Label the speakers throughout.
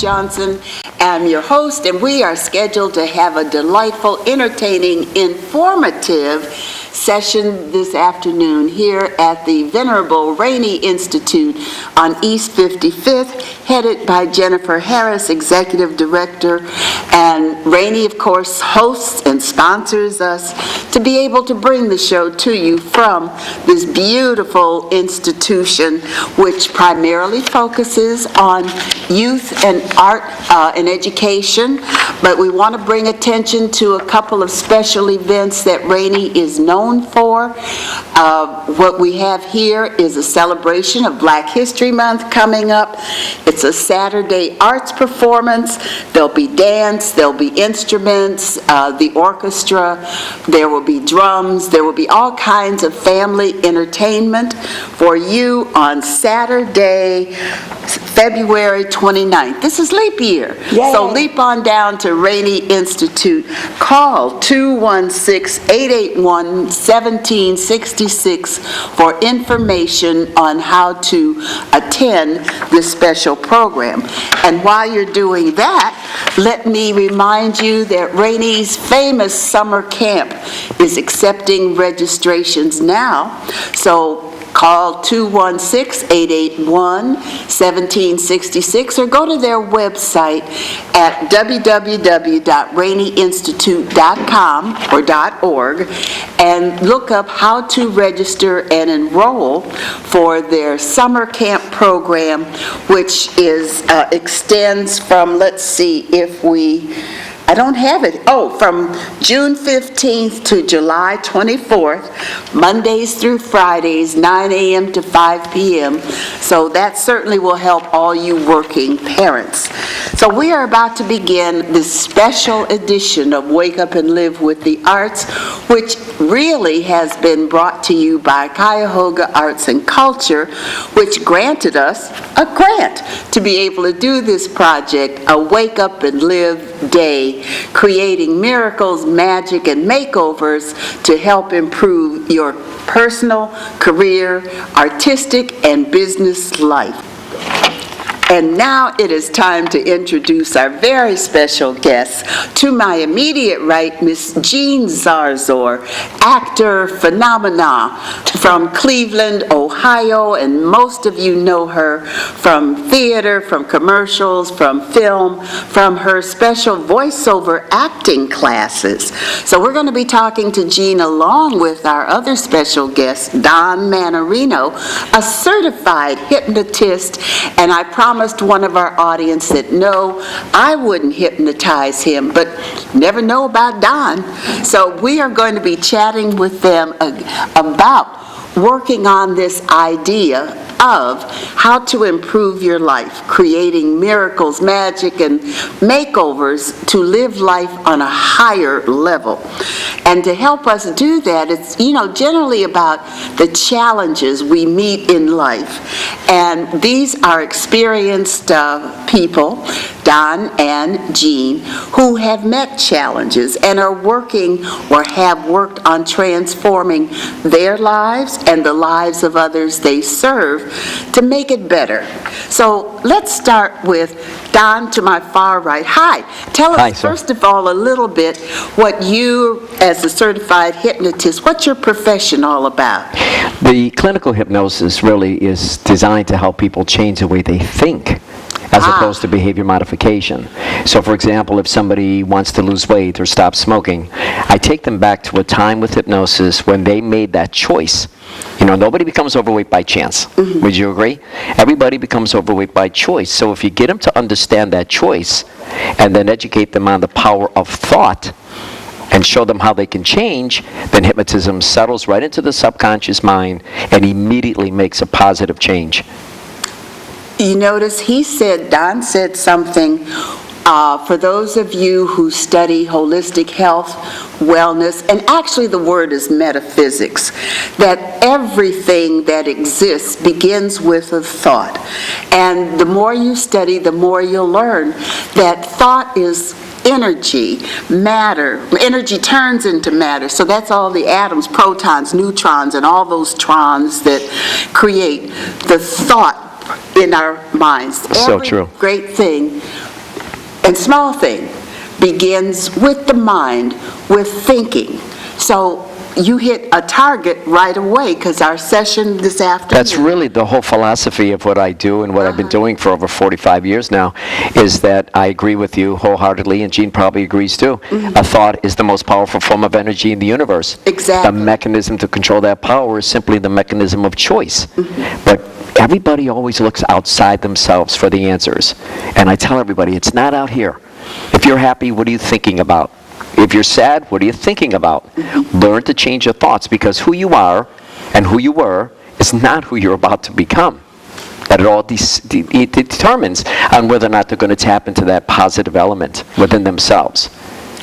Speaker 1: Johnson. I'm your host, and we are scheduled to have a delightful, entertaining, informative session this afternoon here at the venerable Rainey Institute on East 55th, headed by Jennifer Harris, Executive Director. And Rainey, of course, hosts and sponsors us to be able to bring the show to you from this beautiful institution, which primarily focuses on youth and art and education. But we want to bring attention to a couple of special events that Rainey is known for. What we have here is a celebration of Black History Month coming up. It's a Saturday arts performance. There'll be dance, there'll be instruments, the orchestra, there will be drums, there will be all kinds of family entertainment for you on Saturday, February 29th. This is leap year. Yay. So leap on down to Rainey Institute. Call 216-881-1766 for information on how to attend this special program. And while you're doing that, let me remind you that Rainey's famous summer camp is accepting registrations now. So call 216-881-1766 or go to their website at www.raineyinstitute.com or .org and look up how to register and enroll for their summer camp program, which is extends from, let's see if I don't have it. From June 15th to July 24th, Mondays through Fridays, 9 a.m. to 5 p.m. So that certainly will help all you working parents. So we are about to begin this special edition of Wake Up and Live with the Arts, which really has been brought to you by Cuyahoga Arts and Culture, which granted us a grant to be able to do this project, a Wake Up and Live Day, creating miracles, magic, and makeovers to help improve your personal, career, artistic, and business life. And now it is time to introduce our very special guest. To my immediate right, Miss Jean Zarzour, actor phenomena from Cleveland, Ohio, and most of you know her from theater, from commercials, from film, from her special voiceover acting classes. So we're going to be talking to Jean along with our other special guest, Don Mannarino, a certified hypnotist, and I promised one of our audience that no, I wouldn't hypnotize him, but never know about Don. So we are going to be chatting with them about working on this idea of how to improve your life, creating miracles, magic, and makeovers to live life on a higher level. And to help us do that, it's, generally about the challenges we meet in life. And these are experienced people, Don and Jean, who have met challenges and are working or have worked on transforming their lives and the lives of others they serve to make it better. So let's start with Don to my far right. Hi. Tell us, first of all, a little bit what you, as a certified hypnotist, what's your profession all about?
Speaker 2: The clinical hypnosis really is designed to help people change the way they think, as opposed to behavior modification. So for example, if somebody wants to lose weight or stop smoking, I take them back to a time with hypnosis when they made that choice. Nobody becomes overweight by chance. Mm-hmm. Would you agree? Everybody becomes overweight by choice. So if you get them to understand that choice and then educate them on the power of thought and show them how they can change, then hypnotism settles right into the subconscious mind and immediately makes a positive change.
Speaker 1: You notice Don said something, for those of you who study holistic health, wellness, and actually the word is metaphysics, that everything that exists begins with a thought. And the more you study, the more you'll learn that thought is energy, matter. Energy turns into matter. So that's all the atoms, protons, neutrons, and all those trons that create the thought in our minds.
Speaker 2: So true.
Speaker 1: Every great thing And small thing begins with the mind, with thinking. So you hit a target right away, because our session this afternoon...
Speaker 2: That's really the whole philosophy of what I do and what I've been doing for over 45 years now, is that I agree with you wholeheartedly, and Jean probably agrees too. A thought is the most powerful form of energy in the universe.
Speaker 1: Exactly.
Speaker 2: The mechanism to control that power is simply the mechanism of choice. But everybody always looks outside themselves for the answers. And I tell everybody, it's not out here. If you're happy, what are you thinking about? If you're sad, what are you thinking about? Learn to change your thoughts, because who you are and who you were is not who you're about to become. That it all it determines on whether or not they're going to tap into that positive element within themselves.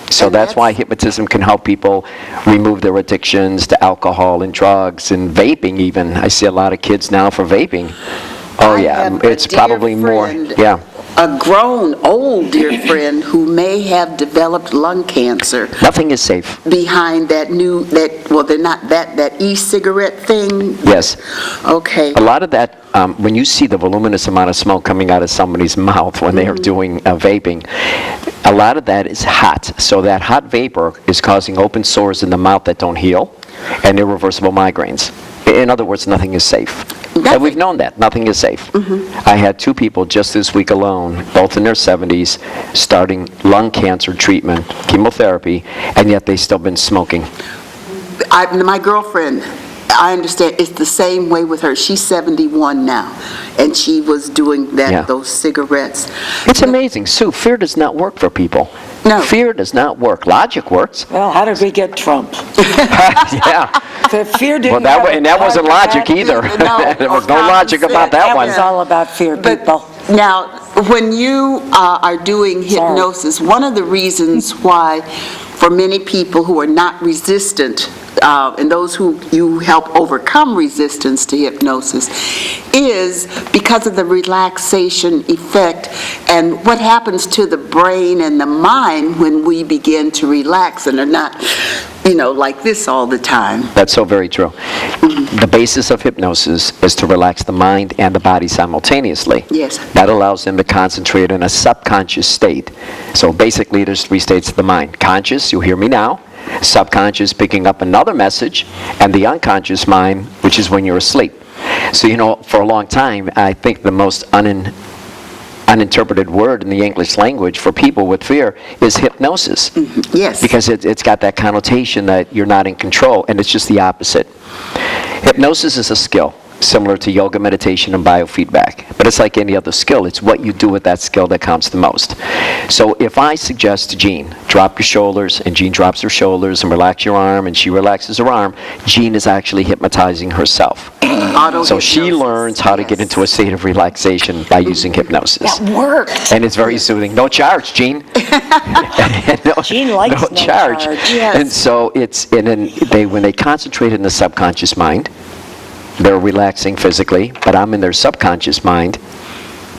Speaker 2: So that's why hypnotism can help people remove their addictions to alcohol and drugs and vaping even. I see a lot of kids now for vaping. Oh yeah, it's probably more. Yeah.
Speaker 1: A grown, old dear friend who may have developed lung cancer.
Speaker 2: Nothing is safe.
Speaker 1: Behind that they're not that e-cigarette thing?
Speaker 2: Yes.
Speaker 1: Okay.
Speaker 2: A lot of that, when you see the voluminous amount of smoke coming out of somebody's mouth when they are doing vaping, a lot of that is hot. So that hot vapor is causing open sores in the mouth that don't heal and irreversible migraines. In other words, nothing is safe. And we've known that. Nothing is safe. I had 2 people just this week alone, both in their 70s, starting lung cancer treatment, chemotherapy, and yet they've still been smoking.
Speaker 1: My girlfriend, I understand, it's the same way with her. She's 71 now, and she was doing those cigarettes.
Speaker 2: It's amazing. Sue, fear does not work for people.
Speaker 1: No.
Speaker 2: Fear does not work. Logic works.
Speaker 3: Well, how did we get Trump?
Speaker 2: Yeah.
Speaker 3: The fear didn't
Speaker 2: that wasn't logic either.
Speaker 1: No,
Speaker 2: There was no logic about that one.
Speaker 3: That was all about fear, people.
Speaker 1: Now, when you are doing hypnosis, one of the reasons why, for many people who are not resistant, and those who you help overcome resistance to hypnosis, is because of the relaxation effect and what happens to the brain and the mind when we begin to relax and are not, like this all the time.
Speaker 2: That's so very true. The basis of hypnosis is to relax the mind and the body simultaneously.
Speaker 1: Yes.
Speaker 2: That allows them to concentrate in a subconscious state. So basically, there's 3 states of the mind. Conscious, you'll hear me now. Subconscious, picking up another message. And the unconscious mind, which is when you're asleep. So, for a long time, I think the most uninterpreted word in the English language for people with fear is hypnosis.
Speaker 1: Yes.
Speaker 2: Because it's got that connotation that you're not in control, and it's just the opposite. Hypnosis is a skill, similar to yoga, meditation, and biofeedback. But it's like any other skill. It's what you do with that skill that counts the most. So if I suggest to Jean, drop your shoulders, and Jean drops her shoulders, and relax your arm, and she relaxes her arm, Jean is actually hypnotizing herself. So she learns how to get into a state of relaxation by using hypnosis.
Speaker 3: That worked.
Speaker 2: And it's very soothing. No charge, Jean.
Speaker 3: Jean likes no charge.
Speaker 1: Yes.
Speaker 2: And so when they concentrate in the subconscious mind, they're relaxing physically, but I'm in their subconscious mind.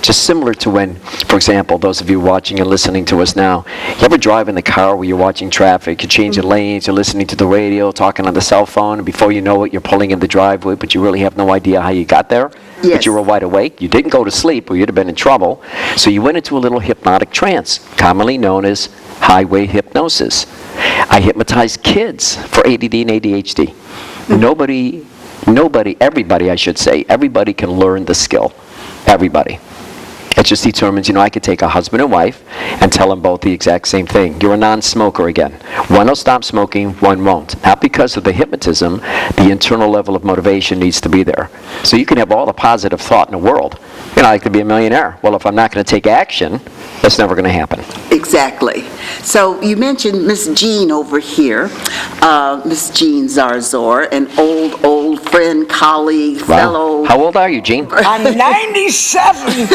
Speaker 2: Just similar to when, for example, those of you watching and listening to us now, you ever drive in the car where you're watching traffic, you're changing lanes, you're listening to the radio, talking on the cell phone, and before you know it, you're pulling in the driveway, but you really have no idea how you got there?
Speaker 1: Yes.
Speaker 2: But you were wide awake. You didn't go to sleep, or you'd have been in trouble. So you went into a little hypnotic trance, commonly known as highway hypnosis. I hypnotize kids for ADD and ADHD. Everybody can learn the skill. Everybody. It just determines, I could take a husband and wife and tell them both the exact same thing. You're a non-smoker again. One will stop smoking, one won't. Not because of the hypnotism, the internal level of motivation needs to be there. So you can have all the positive thought in the world. I could be a millionaire. Well, if I'm not going to take action, that's never going to happen.
Speaker 1: Exactly. So you mentioned Miss Jean over here, Miss Jean Zarzour, an old friend, colleague, fellow.
Speaker 2: How old are you, Jean?
Speaker 3: I'm 97.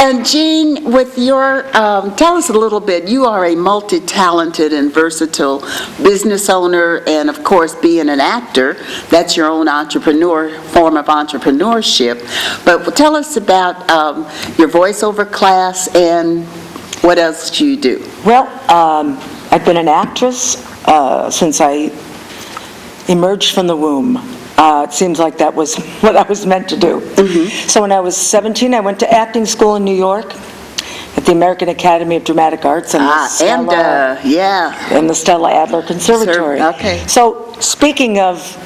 Speaker 1: And Jean, with your, tell us a little bit, you are a multi-talented and versatile business owner, and of course being an actor, that's your own form of entrepreneurship. But tell us about your voiceover class and what else do you do? Well,
Speaker 3: I've been an actress since I emerged from the womb. It seems like that was what I was meant to do. So when I was 17, I went to acting school in New York, at the American Academy of Dramatic Arts and the Stella Adler Conservatory.
Speaker 1: Okay.
Speaker 3: So speaking of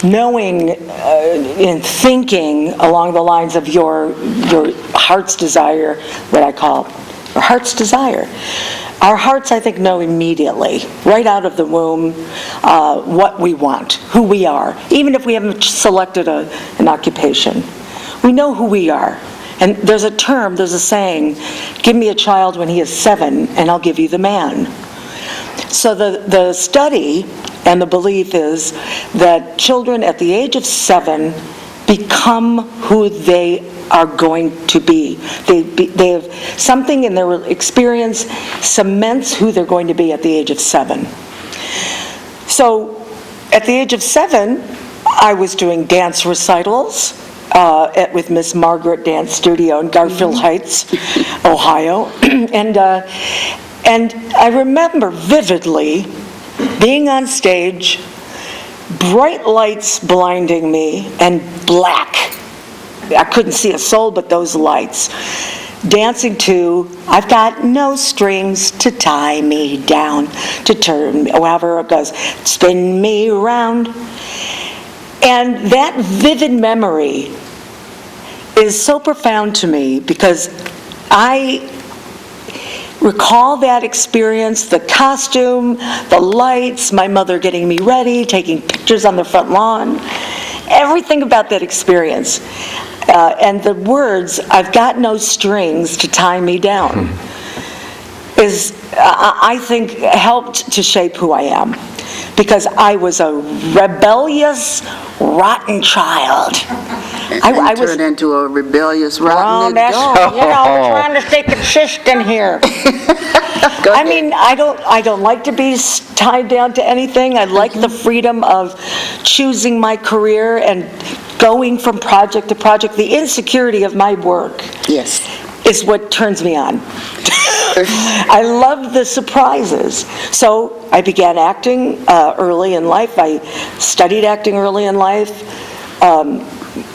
Speaker 3: knowing and thinking along the lines of your heart's desire, what I call heart's desire. Our hearts, I think, know immediately, right out of the womb, what we want, who we are, even if we haven't selected an occupation. We know who we are. And there's a saying, give me a child when he is 7, and I'll give you the man. So the study and the belief is that children at the age of 7 become who they are going to be. They have something in their experience cements who they're going to be at the age of 7. So at the age of 7, I was doing dance recitals with Miss Margaret Dance Studio in Garfield Heights, Ohio. And I remember vividly being on stage, bright lights blinding me, and black. I couldn't see a soul but those lights. Dancing to, I've got no strings to tie me down, to turn, however it goes, spin me around. And that vivid memory is so profound to me because I recall that experience, the costume, the lights, my mother getting me ready, taking pictures on the front lawn, everything about that experience. And the words, I've got no strings to tie me down, is, I think, helped to shape who I am. Because I was a rebellious, rotten child.
Speaker 1: I was turned into a rebellious, rotten adult.
Speaker 3: We're trying to stay consistent here. I mean, I don't like to be tied down to anything. I like the freedom of choosing my career and going from project to project. The insecurity of my work is what turns me on. I love the surprises. So I began acting early in life. I studied acting early in life.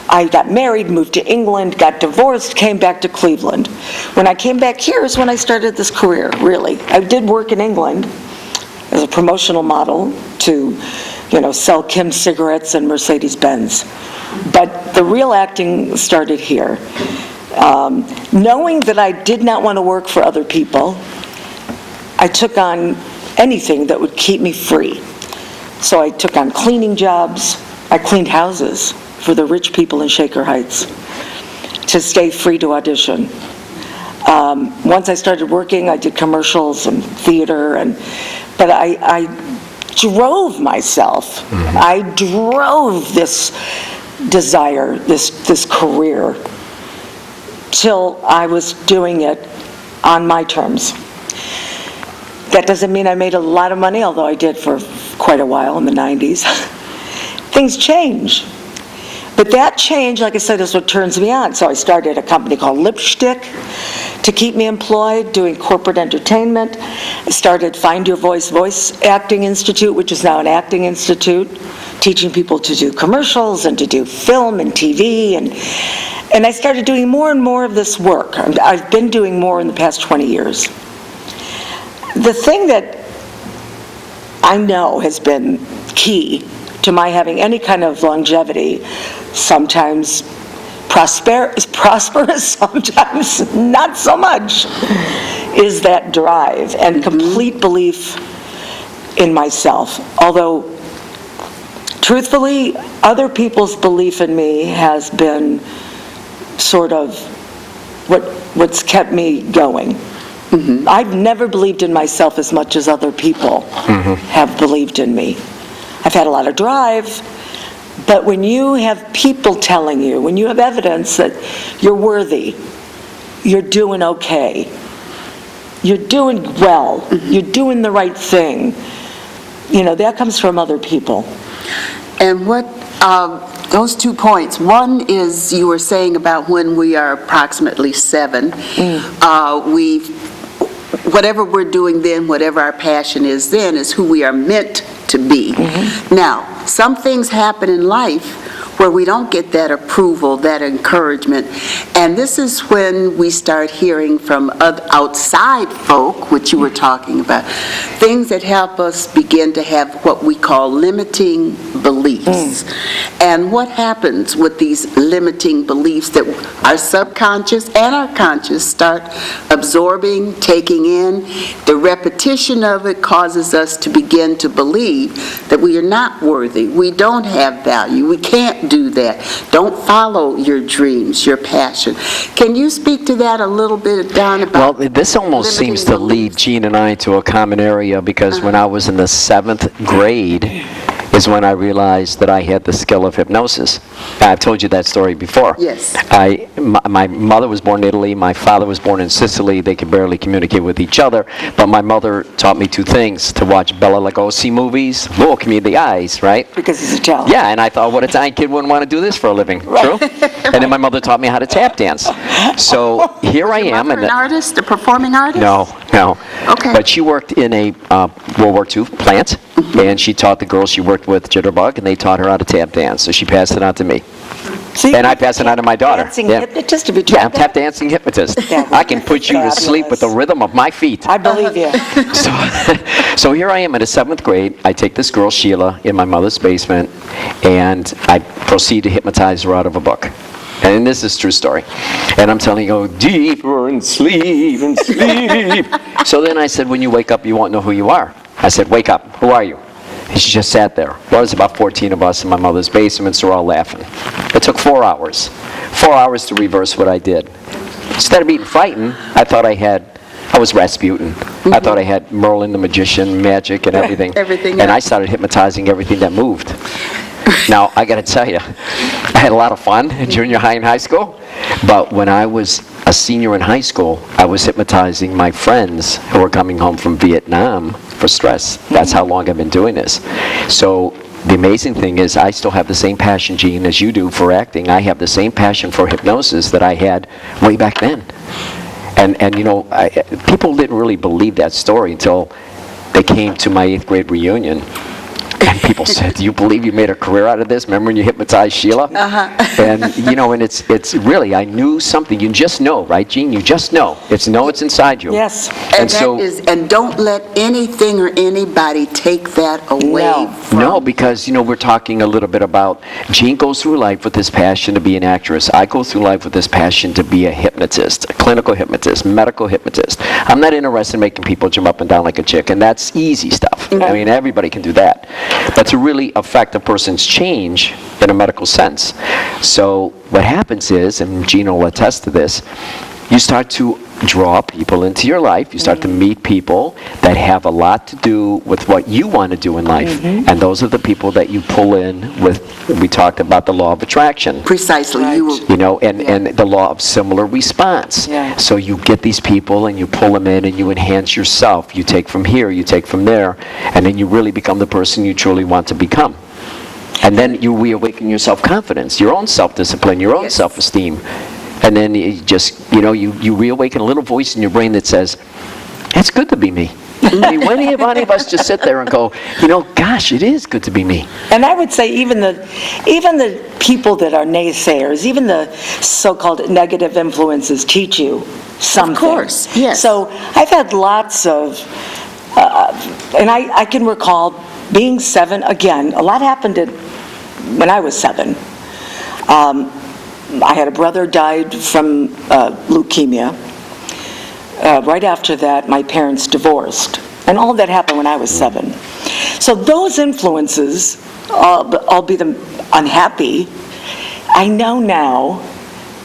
Speaker 3: I got married, moved to England, got divorced, came back to Cleveland. When I came back here is when I started this career, really. I did work in England as a promotional model to, sell Kim cigarettes and Mercedes-Benz. But the real acting started here. Knowing that I did not want to work for other people, I took on anything that would keep me free. So I took on cleaning jobs. I cleaned houses for the rich people in Shaker Heights to stay free to audition. Once I started working, I did commercials and theater, but I drove myself. I drove this desire, this career, till I was doing it on my terms. That doesn't mean I made a lot of money, although I did for quite a while in the 90s. Things change. But that change, like I said, is what turns me on. So I started a company called Lipstick to keep me employed, doing corporate entertainment. I started Find Your Voice Acting Institute, which is now an acting institute, teaching people to do commercials and to do film and TV. And I started doing more and more of this work. I've been doing more in the past 20 years. The thing that I know has been key to my having any kind of longevity, sometimes prosperous, sometimes not so much, is that drive and complete belief in myself. Although, truthfully, other people's belief in me has been sort of what's kept me going. I've never believed in myself as much as other people have believed in me. I've had a lot of drive, but when you have people telling you, when you have evidence that you're worthy, you're doing okay, you're doing well, you're doing the right thing, that comes from other people.
Speaker 1: And what, those 2 points, one is you were saying about when we are approximately 7, whatever we're doing then, whatever our passion is then, is who we are meant to be. Now, some things happen in life where we don't get that approval, that encouragement. And this is when we start hearing from outside folk, which you were talking about, things that help us begin to have what we call limiting beliefs. And what happens with these limiting beliefs that our subconscious and our conscious start absorbing, taking in, the repetition of it causes us to begin to believe that we are not worthy, we don't have value, we can't do that. Don't follow your dreams, your passion. Can you speak to that a little bit, Don, about
Speaker 2: Well, this almost seems to lead Jean and I to a common area, because when I was in the 7th grade is when I realized that I had the skill of hypnosis. I've told you that story before.
Speaker 1: Yes.
Speaker 2: My mother was born in Italy, my father was born in Sicily. They could barely communicate with each other, but my mother taught me 2 things: to watch Bela Lugosi movies, look me in the eyes, right?
Speaker 3: Because he's Italian.
Speaker 2: Yeah, and I thought, what Italian kid wouldn't want to do this for a living? True? And then my mother taught me how to tap dance. So here I am.
Speaker 1: an artist, a performing artist?
Speaker 2: No.
Speaker 1: Okay.
Speaker 2: But she worked in a World War II plant, and she taught the girls she worked with jitterbug, and they taught her how to tap dance, so she passed it on to me.
Speaker 3: So
Speaker 2: And I pass it on to my daughter.
Speaker 3: Dancing
Speaker 2: Yeah.
Speaker 3: hypnotist, have you
Speaker 2: Yeah,
Speaker 3: tried
Speaker 2: I'm
Speaker 3: that?
Speaker 2: tap dancing hypnotist. I can put you to sleep with the rhythm of my feet.
Speaker 3: I believe you.
Speaker 2: So here I am in the 7th grade. I take this girl, Sheila, in my mother's basement, and I proceed to hypnotize her out of a book. And this is a true story. And I'm telling her, go deeper and sleep and sleep. So then I said, when you wake up, you won't know who you are. I said, wake up. Who are you? And she just sat there. Well, there's about 14 of us in my mother's basement, so we're all laughing. It took 4 hours. 4 hours to reverse what I did. Instead of being frightened, I thought I was Rasputin. I thought I had Merlin the magician, magic, and everything.
Speaker 1: Everything,
Speaker 2: And
Speaker 1: yeah.
Speaker 2: I started hypnotizing everything that moved. Now, I got to tell you, I had a lot of fun in junior high and high school, but when I was a senior in high school, I was hypnotizing my friends who were coming home from Vietnam for stress. That's how long I've been doing this. So the amazing thing is I still have the same passion, Jean, as you do for acting. I have the same passion for hypnosis that I had way back then. And you know, people didn't really believe that story until they came to my 8th grade reunion. And people said, do you believe you made a career out of this? Remember when you hypnotized Sheila? And, you know, and it's really, I knew something. You just know, right, Jean? You just know. It's inside you.
Speaker 3: Yes.
Speaker 1: And don't let anything or anybody take that away
Speaker 3: No.
Speaker 1: from
Speaker 2: No, because, you know, we're talking a little bit about, Jean goes through life with this passion to be an actress. I go through life with this passion to be a hypnotist, a clinical hypnotist, medical hypnotist. I'm not interested in making people jump up and down like a chick, and that's easy stuff. I mean, everybody can do that. But to really affect a person's change in a medical sense. So what happens is, and Jean will attest to this, you start to draw people into your life. You start to meet people that have a lot to do with what you want to do in life. And those are the people that you pull in with, we talked about the law of attraction.
Speaker 1: Precisely.
Speaker 3: Right.
Speaker 2: You know, and the law of similar response.
Speaker 3: Yeah.
Speaker 2: So you get these people and you pull them in and you enhance yourself. You take from here, you take from there, and then you really become the person you truly want to become. And then you reawaken your self-confidence, your own self-discipline, your own
Speaker 1: Yes.
Speaker 2: self-esteem. And then you just, you know, you reawaken a little voice in your brain that says, it's good to be me. I mean, when have any of us just sit there and go, you know, gosh, it is good to be me.
Speaker 3: And I would say even the people that are naysayers, even the so-called negative influences teach you something.
Speaker 1: Of course, yes.
Speaker 3: So I've had lots of, and I can recall being 7, again, a lot happened when I was 7. I had a brother died from leukemia. Right after that, my parents divorced. And all of that happened when I was 7. So those influences, albeit unhappy, I know now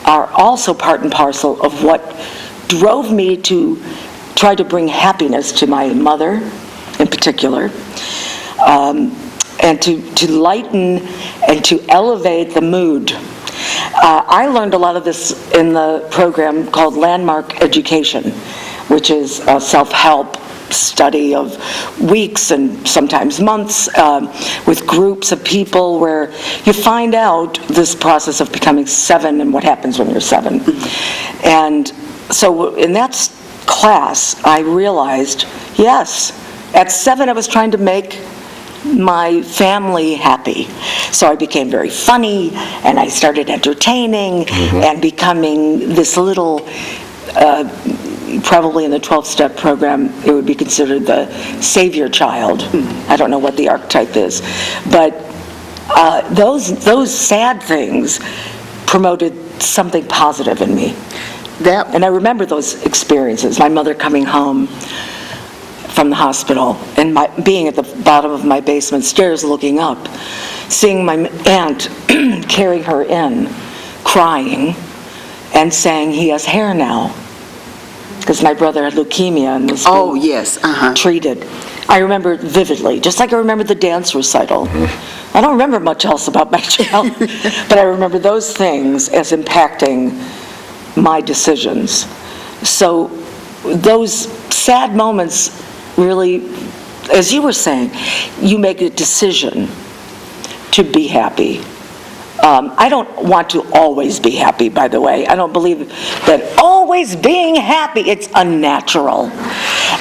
Speaker 3: are also part and parcel of what drove me to try to bring happiness to my mother, in particular, and to lighten and to elevate the mood. I learned a lot of this in the program called Landmark Education, which is a self-help study of weeks and sometimes months with groups of people where you find out this process of becoming 7 and what happens when you're 7. And so in that class, I realized, yes, at 7 I was trying to make my family happy. So I became very funny, and I started entertaining and becoming this little, probably in the 12-step program, it would be considered the savior child. I don't know what the archetype is. But those sad things promoted something positive in me. And I remember those experiences. My mother coming home from the hospital and being at the bottom of my basement stairs looking up, seeing my aunt carrying her in, crying, and saying, "He has hair now," because my brother had leukemia and was being treated. I remember it vividly, just like I remember the dance recital. I don't remember much else about my child, but I remember those things as impacting my decisions. So those sad moments really, as you were saying, you make a decision to be happy. I don't want to always be happy, by the way. I don't believe that always being happy, it's unnatural.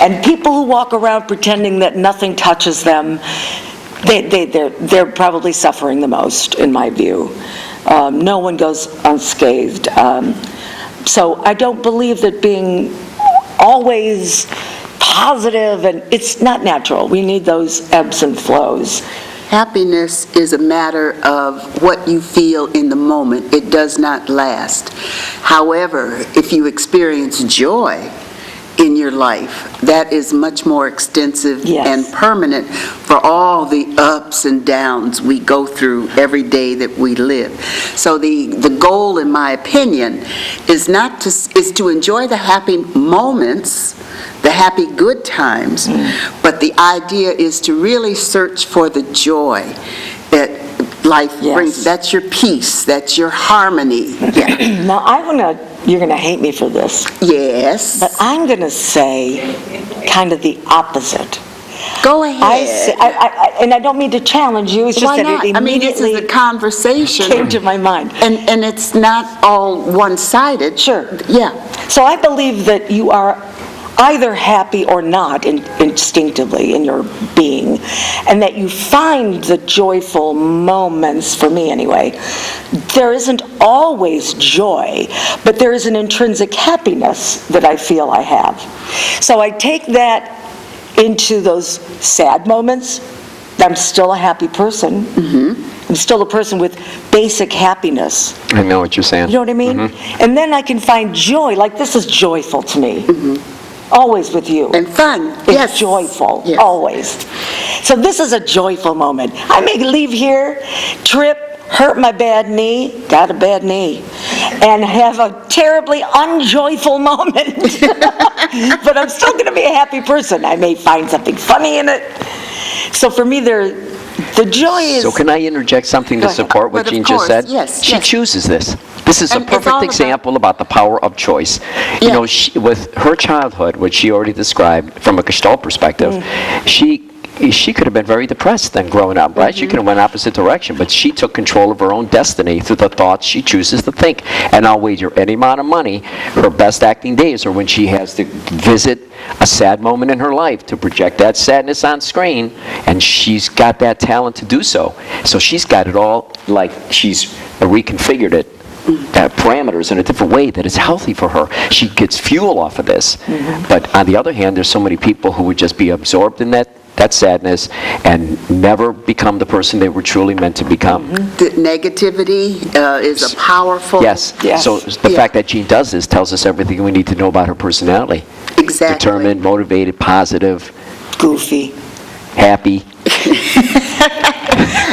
Speaker 3: And people who walk around pretending that nothing touches them, they're probably suffering the most, in my view. No one goes unscathed. So I don't believe that being always positive, and it's not natural. We need those ebbs and flows.
Speaker 1: Happiness is a matter of what you feel in the moment. It does not last. However, if you experience joy in your life, that is much more extensive and permanent for all the ups and downs we go through every day that we live. So the goal, in my opinion, is to enjoy the happy moments, the happy good times, but the idea is to really search for the joy that life brings. That's your peace, that's your harmony.
Speaker 3: Now you're gonna hate me for this.
Speaker 1: Yes.
Speaker 3: But I'm gonna say kind of the opposite.
Speaker 1: Go ahead.
Speaker 3: And I don't mean to challenge you, it's just that it immediately
Speaker 1: this is a conversation
Speaker 3: came to my mind.
Speaker 1: And it's not all one-sided.
Speaker 3: Sure.
Speaker 1: Yeah.
Speaker 3: So I believe that you are either happy or not instinctively in your being, and that you find the joyful moments, for me anyway. There isn't always joy, but there is an intrinsic happiness that I feel I have. So I take that into those sad moments. I'm still a happy person. I'm still a person with basic happiness.
Speaker 2: I know what you're saying.
Speaker 3: You know what I mean? And then I can find joy, like this is joyful to me. Always with you.
Speaker 1: And fun.
Speaker 3: It's joyful, always. So this is a joyful moment. I may leave here, trip, hurt my bad knee, got a bad knee, and have a terribly unjoyful moment. But I'm still going to be a happy person. I may find something funny in it. So for me, the joy is...
Speaker 2: So can I interject something to support what Jean just said?
Speaker 1: Yes.
Speaker 2: She chooses this. This is a
Speaker 1: And it's all
Speaker 2: perfect example about the power of choice. You know, with her childhood, which she already described from a Gestalt perspective, she could have been very depressed then growing up, right? She could have went opposite direction, but she took control of her own destiny through the thoughts she chooses to think. And I'll wager any amount of money, her best acting days are when she has to visit a sad moment in her life to project that sadness on screen, and she's got that talent to do so. So she's got it all, like she's reconfigured it, parameters in a different way that is healthy for her. She gets fuel off of this. But on the other hand, there's so many people who would just be absorbed in that sadness and never become the person they were truly meant to become.
Speaker 1: The negativity is a powerful...
Speaker 2: Yes. So the fact that Jean does this tells us everything we need to know about her personality.
Speaker 1: Exactly.
Speaker 2: Determined, motivated, positive,
Speaker 3: goofy,
Speaker 2: happy.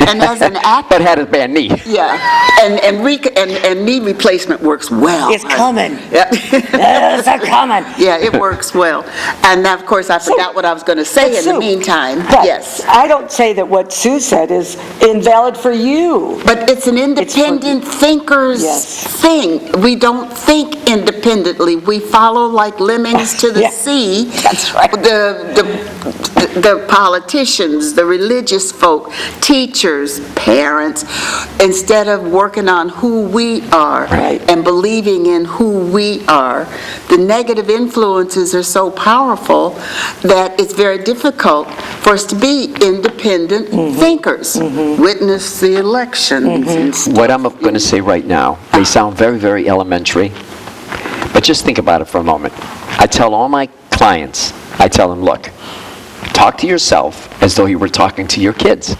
Speaker 1: And as an actor...
Speaker 2: But had a bad knee.
Speaker 1: Yeah. And knee replacement works well.
Speaker 3: It's coming.
Speaker 1: Yeah.
Speaker 3: It's coming.
Speaker 1: Yeah, it works well. And of course, I forgot what I was going to say in the meantime.
Speaker 3: But
Speaker 1: yes.
Speaker 3: I don't say that what Sue said is invalid for you.
Speaker 1: But it's an independent thinker's thing. We don't think independently. We follow like lemmings to the sea.
Speaker 3: That's right.
Speaker 1: The politicians, the religious folk, folk, teachers, parents, instead of working on who we are
Speaker 3: Right.
Speaker 1: and believing in who we are, the negative influences are so powerful that it's very difficult for us to be independent thinkers. Witness the elections and stuff.
Speaker 2: What I'm going to say right now may sound very, very elementary, but just think about it for a moment. I tell all my clients, I tell them, look, talk to yourself as though you were talking to your kids.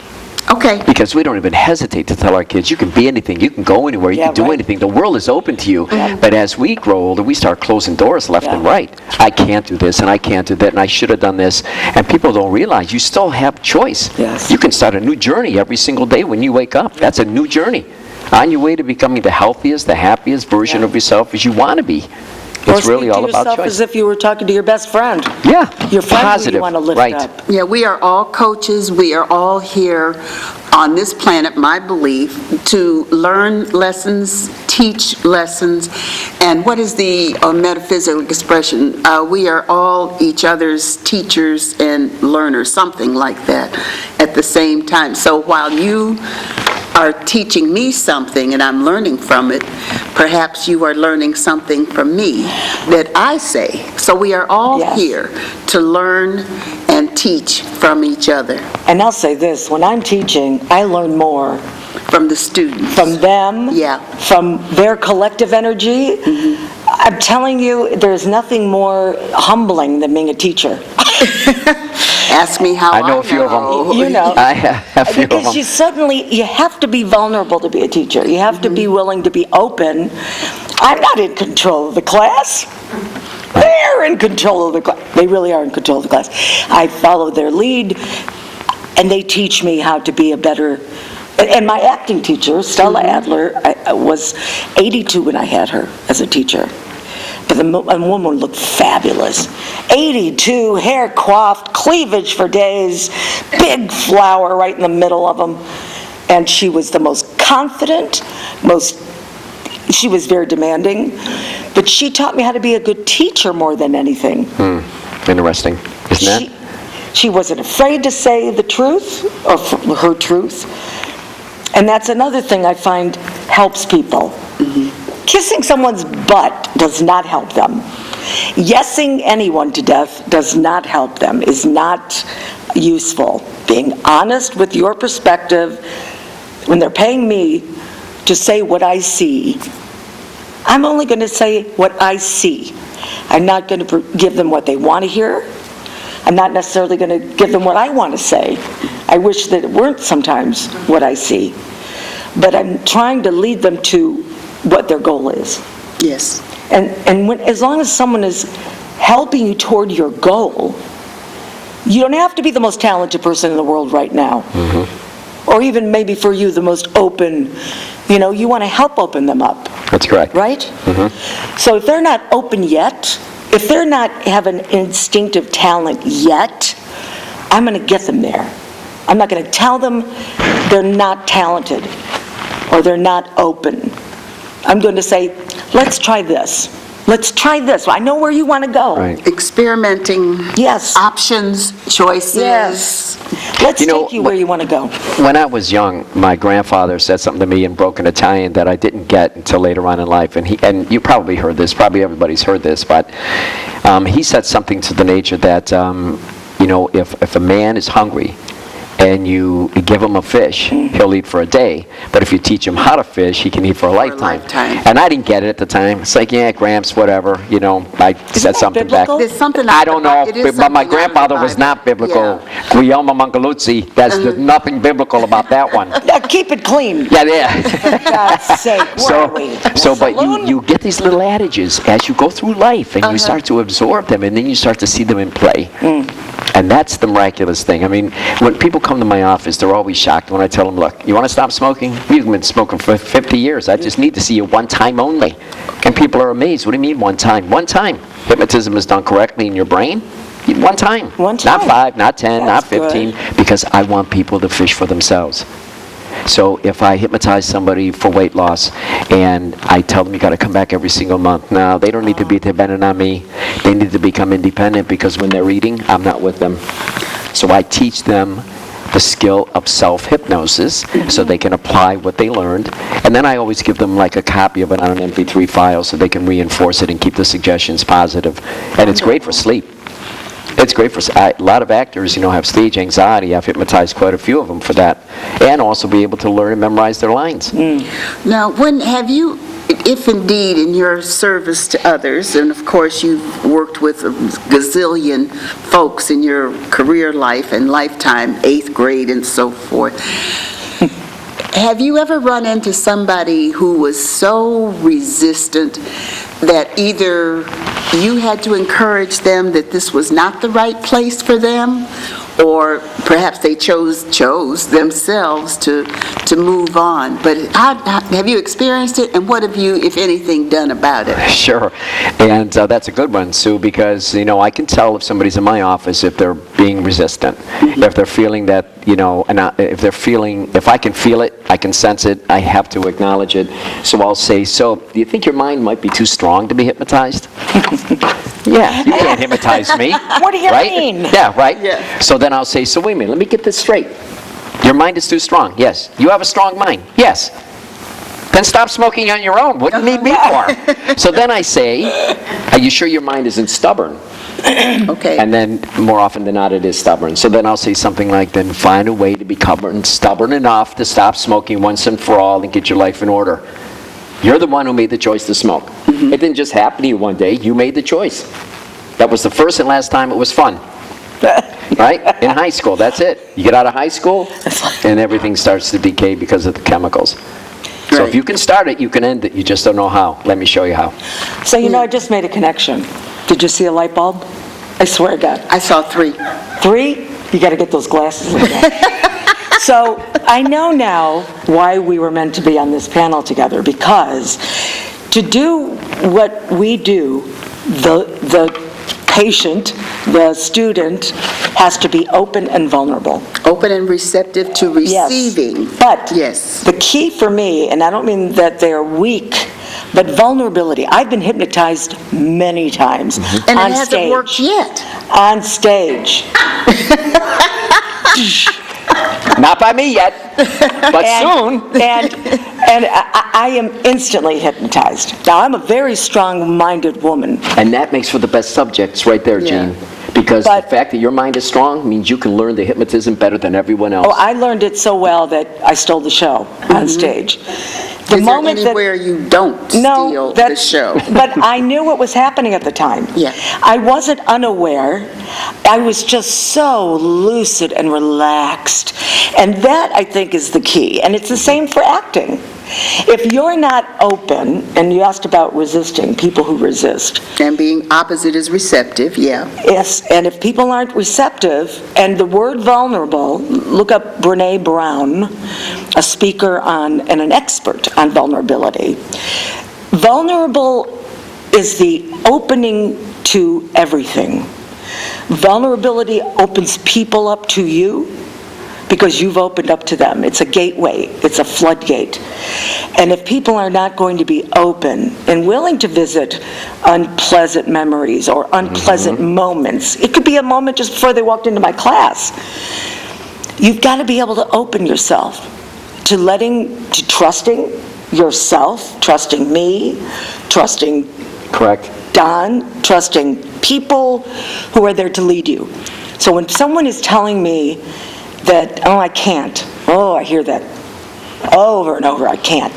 Speaker 1: Okay.
Speaker 2: Because we don't even hesitate to tell our kids, you can be anything, you can go anywhere, you
Speaker 3: Yeah,
Speaker 2: can do
Speaker 3: right.
Speaker 2: anything. The world is open to you. But as we grow older, we start closing doors left and right. I can't do this, and I can't do that, and I should have done this. And people don't realize you still have choice.
Speaker 3: Yes.
Speaker 2: You can start a new journey every single day when you wake up. That's a new journey. On your way to becoming the healthiest, the happiest version of yourself as you want to be. It's really all about
Speaker 3: Or speak to yourself
Speaker 2: choice.
Speaker 3: as if you were talking to your best friend.
Speaker 2: Yeah,
Speaker 3: Your friend who
Speaker 2: positive,
Speaker 3: you want to lift
Speaker 2: right.
Speaker 3: up.
Speaker 1: Yeah, we are all coaches. We are all here on this planet, my belief, to learn lessons, teach lessons, and what is the metaphysical expression? We are all each other's teachers and learners, something like that, at the same time. So while you are teaching me something and I'm learning from it, perhaps you are learning something from me that I say. So we are all
Speaker 3: Yes.
Speaker 1: here to learn and teach from each other,
Speaker 3: And I'll say this, when I'm teaching, I learn more
Speaker 1: from the students.
Speaker 3: from them,
Speaker 1: Yeah.
Speaker 3: from their collective energy. I'm telling you, there's nothing more humbling than being a teacher.
Speaker 1: Ask me how I
Speaker 2: I know a few of them.
Speaker 3: You know.
Speaker 2: I have a few of
Speaker 3: Because
Speaker 2: them.
Speaker 3: you have to be vulnerable to be a teacher. You have to be willing to be open. I'm not in control of the class. They're in control of the class. They really are in control of the class. I follow their lead, and they teach me how to be a better. And my acting teacher, Stella Adler, I was 82 when I had her as a teacher. But the woman looked fabulous. 82, hair coiffed, cleavage for days, big flower right in the middle of them. And she was the most confident, she was very demanding, but she taught me how to be a good teacher more than anything.
Speaker 2: Interesting, isn't that?
Speaker 3: She wasn't afraid to say the truth, or her truth. And that's another thing I find helps people. Kissing someone's butt does not help them. Yesing anyone to death does not help them, is not useful. Being honest with your perspective, when they're paying me to say what I see, I'm only going to say what I see. I'm not going to give them what they want to hear. I'm not necessarily going to give them what I want to say. I wish that it weren't sometimes what I see. But I'm trying to lead them to what their goal is.
Speaker 1: Yes.
Speaker 3: And as long as someone is helping you toward your goal, you don't have to be the most talented person in the world right now. Or even maybe for you, the most open, you want to help open them up.
Speaker 2: That's correct.
Speaker 3: Right? So if they're not open yet, if they're not have an instinctive talent yet, I'm going to get them there. I'm not going to tell them they're not talented or they're not open. I'm going to say, let's try this. Let's try this. I know where you want to go.
Speaker 2: Right.
Speaker 1: Experimenting.
Speaker 3: Yes.
Speaker 1: Options, choices.
Speaker 3: Yes. Let's take you where you want to go.
Speaker 2: When I was young, my grandfather said something to me in broken Italian that I didn't get until later on in life, and you probably heard this, probably everybody's heard this, but he said something to the nature that, if a man is hungry and you give him a fish, he'll eat for a day. But if you teach him how to fish, he can eat for a lifetime. And I didn't get it at the time. It's like, yeah, Gramps, whatever. I said something
Speaker 3: biblical?
Speaker 2: back.
Speaker 1: There's something
Speaker 2: I don't know,
Speaker 1: it is
Speaker 2: but my
Speaker 1: something out of the
Speaker 2: grandfather was
Speaker 1: Bible.
Speaker 2: not biblical.
Speaker 1: Yeah.
Speaker 2: Guglielmo Mangaluzzi, there's nothing biblical about that one.
Speaker 3: Now, keep it clean.
Speaker 2: Yeah.
Speaker 3: For God's sake, where are we?
Speaker 2: But
Speaker 3: Saloon?
Speaker 2: you get these little adages as you go through life, and you start to absorb them, and then you start to see them in play. And that's the miraculous thing. I mean, when people come to my office, they're always shocked when I tell them, look, you want to stop smoking? You've been smoking for 50 years. I just need to see you one time only. And people are amazed. What do you mean one time? One time. Hypnotism is done correctly in your brain. One time.
Speaker 3: One time.
Speaker 2: Not 5, not 10,
Speaker 3: That's
Speaker 2: not 15,
Speaker 3: good.
Speaker 2: because I want people to fish for themselves. So if I hypnotize somebody for weight loss and I tell them you got to come back every single month, no, they don't need to be dependent on me. They need to become independent, because when they're eating, I'm not with them. So I teach them the skill of self-hypnosis so they can apply what they learned. And then I always give them like a copy of it on an MP3 file so they can reinforce it and keep the suggestions positive. And it's great for sleep. It's great for a lot of actors, have stage anxiety. I've hypnotized quite a few of them for that, and also be able to learn and memorize their lines.
Speaker 1: Now, when have you, if indeed in your service to others, and of course you've worked with a gazillion folks in your career life and lifetime, 8th grade and so forth, have you ever run into somebody who was so resistant that either you had to encourage them that this was not the right place for them, or perhaps they chose themselves to move on? But have you experienced it, and what have you, if anything, done about it?
Speaker 2: Sure, and that's a good one, Sue, because I can tell if somebody's in my office if they're being resistant, if they're feeling that if I can feel it, I can sense it, I have to acknowledge it. So I'll say, so do you think your mind might be too strong to be hypnotized? Yeah, you can't hypnotize me.
Speaker 3: What do you mean?
Speaker 2: Yeah, right?
Speaker 1: Yeah.
Speaker 2: So then I'll say, so wait a minute, let me get this straight. Your mind is too strong. Yes. You have a strong mind. Yes. Then stop smoking on your own. What do you need me for? So then I say, are you sure your mind isn't stubborn?
Speaker 1: Okay.
Speaker 2: And then more often than not, it is stubborn. So then I'll say something like, then find a way to become stubborn enough to stop smoking once and for all and get your life in order. You're the one who made the choice to smoke. It didn't just happen to you one day. You made the choice. That was the first and last time it was fun. Right? In high school, that's it. You get out of high school, and everything starts to decay because of the chemicals. So if you can start it, you can end it. You just don't know how. Let me show you how.
Speaker 3: So, I just made a connection. Did you see a light bulb? I swear to God.
Speaker 1: I saw 3.
Speaker 3: 3? You got to get those glasses again. So, I know now why we were meant to be on this panel together, because to do what we do, the patient, the student, has to be open and vulnerable.
Speaker 1: Open and receptive to receiving.
Speaker 3: Yes. But
Speaker 1: yes,
Speaker 3: the key for me, and I don't mean that they're weak, but vulnerability. I've been hypnotized many times
Speaker 1: and
Speaker 3: on
Speaker 1: it hasn't
Speaker 3: stage.
Speaker 1: worked yet.
Speaker 3: On stage.
Speaker 2: Not by me yet, but soon.
Speaker 3: And I am instantly hypnotized. Now, I'm a very strong-minded woman.
Speaker 2: And that makes for the best subjects right there, Jean. Because the fact that your mind is strong means you can learn the hypnotism better than everyone else.
Speaker 3: Oh, I learned it so well that I stole the show on stage.
Speaker 1: Is there anywhere you don't steal the show?
Speaker 3: But I knew what was happening at the time.
Speaker 1: Yeah.
Speaker 3: I wasn't unaware. I was just so lucid and relaxed. And that, I think, is the key. And it's the same for acting. If you're not open, and you asked about resisting, people who resist.
Speaker 1: And being opposite is receptive, yeah.
Speaker 3: Yes, and if people aren't receptive, and the word vulnerable, look up Brené Brown, a speaker and an expert on vulnerability. Vulnerable is the opening to everything. Vulnerability opens people up to you because you've opened up to them. It's a gateway. It's a floodgate. And if people are not going to be open and willing to visit unpleasant memories or unpleasant moments, it could be a moment just before they walked into my class. You've got to be able to open yourself to trusting yourself, trusting me, trusting
Speaker 2: Correct.
Speaker 3: Don, trusting people who are there to lead you. So when someone is telling me that, I can't. I hear that over and over. I can't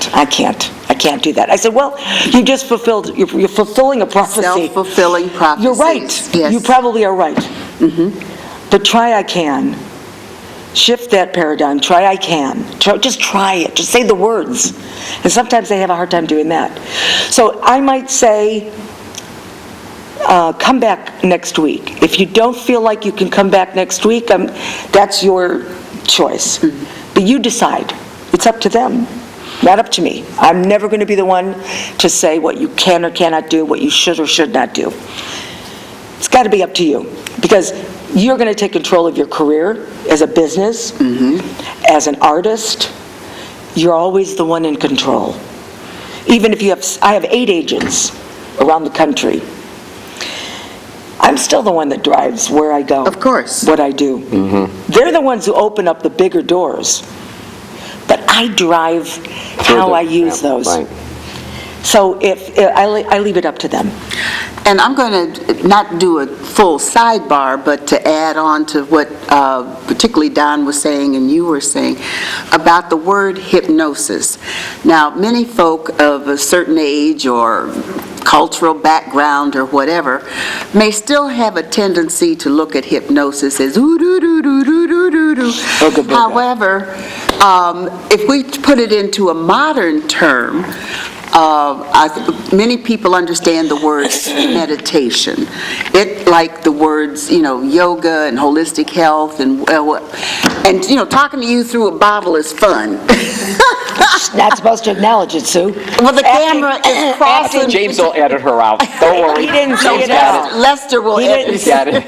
Speaker 3: do that. I said, well, you just you're fulfilling a prophecy.
Speaker 1: Self-fulfilling prophecy.
Speaker 3: You're right.
Speaker 1: Yes.
Speaker 3: You probably are right. But try I can. Shift that paradigm. Try I can. Just try it. Just say the words. And sometimes they have a hard time doing that. So I might say, come back next week. If you don't feel like you can come back next week, that's your choice. But you decide. It's up to them, not up to me. I'm never going to be the one to say what you can or cannot do, what you should or should not do. It's got to be up to you, because you're going to take control of your career as a business, as an artist. You're always the one in control. Even if I have 8 agents around the country. I'm still the one that drives where I go.
Speaker 1: Of course.
Speaker 3: What I do. They're the ones who open up the bigger doors. But I drive how I use those.
Speaker 2: Right.
Speaker 3: So if, I leave it up to them.
Speaker 1: And I'm going to not do a full sidebar, but to add on to what particularly Don was saying and you were saying about the word hypnosis. Now, many folk of a certain age or cultural background or whatever may still have a tendency to look at hypnosis as ooh-doo-doo-doo-doo-doo-doo. However, if we put it into a modern term, many people understand the word meditation. It, like the words, yoga and holistic health and talking to you through a bottle is fun.
Speaker 3: Not supposed to acknowledge it, Sue.
Speaker 1: Well, the camera is crossing.
Speaker 2: James will edit her out. Don't worry.
Speaker 3: He didn't see it at all.
Speaker 1: Lester will edit.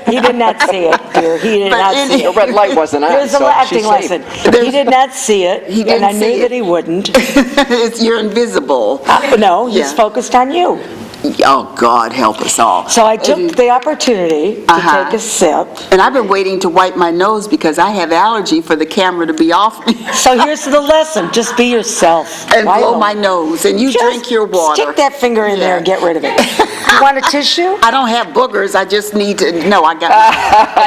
Speaker 3: He did not see it, dear. He did not see
Speaker 2: The
Speaker 3: it.
Speaker 2: red light wasn't on,
Speaker 3: Here's a
Speaker 2: so
Speaker 3: acting
Speaker 2: she's
Speaker 3: lesson.
Speaker 2: safe.
Speaker 3: He did not see it,
Speaker 1: He didn't
Speaker 3: and I
Speaker 1: see
Speaker 3: knew
Speaker 1: it.
Speaker 3: that he wouldn't.
Speaker 1: You're invisible.
Speaker 3: No, he's
Speaker 1: Yeah.
Speaker 3: focused on you.
Speaker 1: Oh, God help us all.
Speaker 3: So I took the opportunity to take a sip.
Speaker 1: And I've been waiting to wipe my nose because I have allergy for the camera to be off me
Speaker 3: So here's the lesson. Just be yourself.
Speaker 1: and
Speaker 3: Why
Speaker 1: blow
Speaker 3: don't-
Speaker 1: my nose. And you
Speaker 3: Just
Speaker 1: drink your water.
Speaker 3: Stick that finger in there and get rid of it. You want a tissue?
Speaker 1: I don't have boogers. I just need to. No, I got.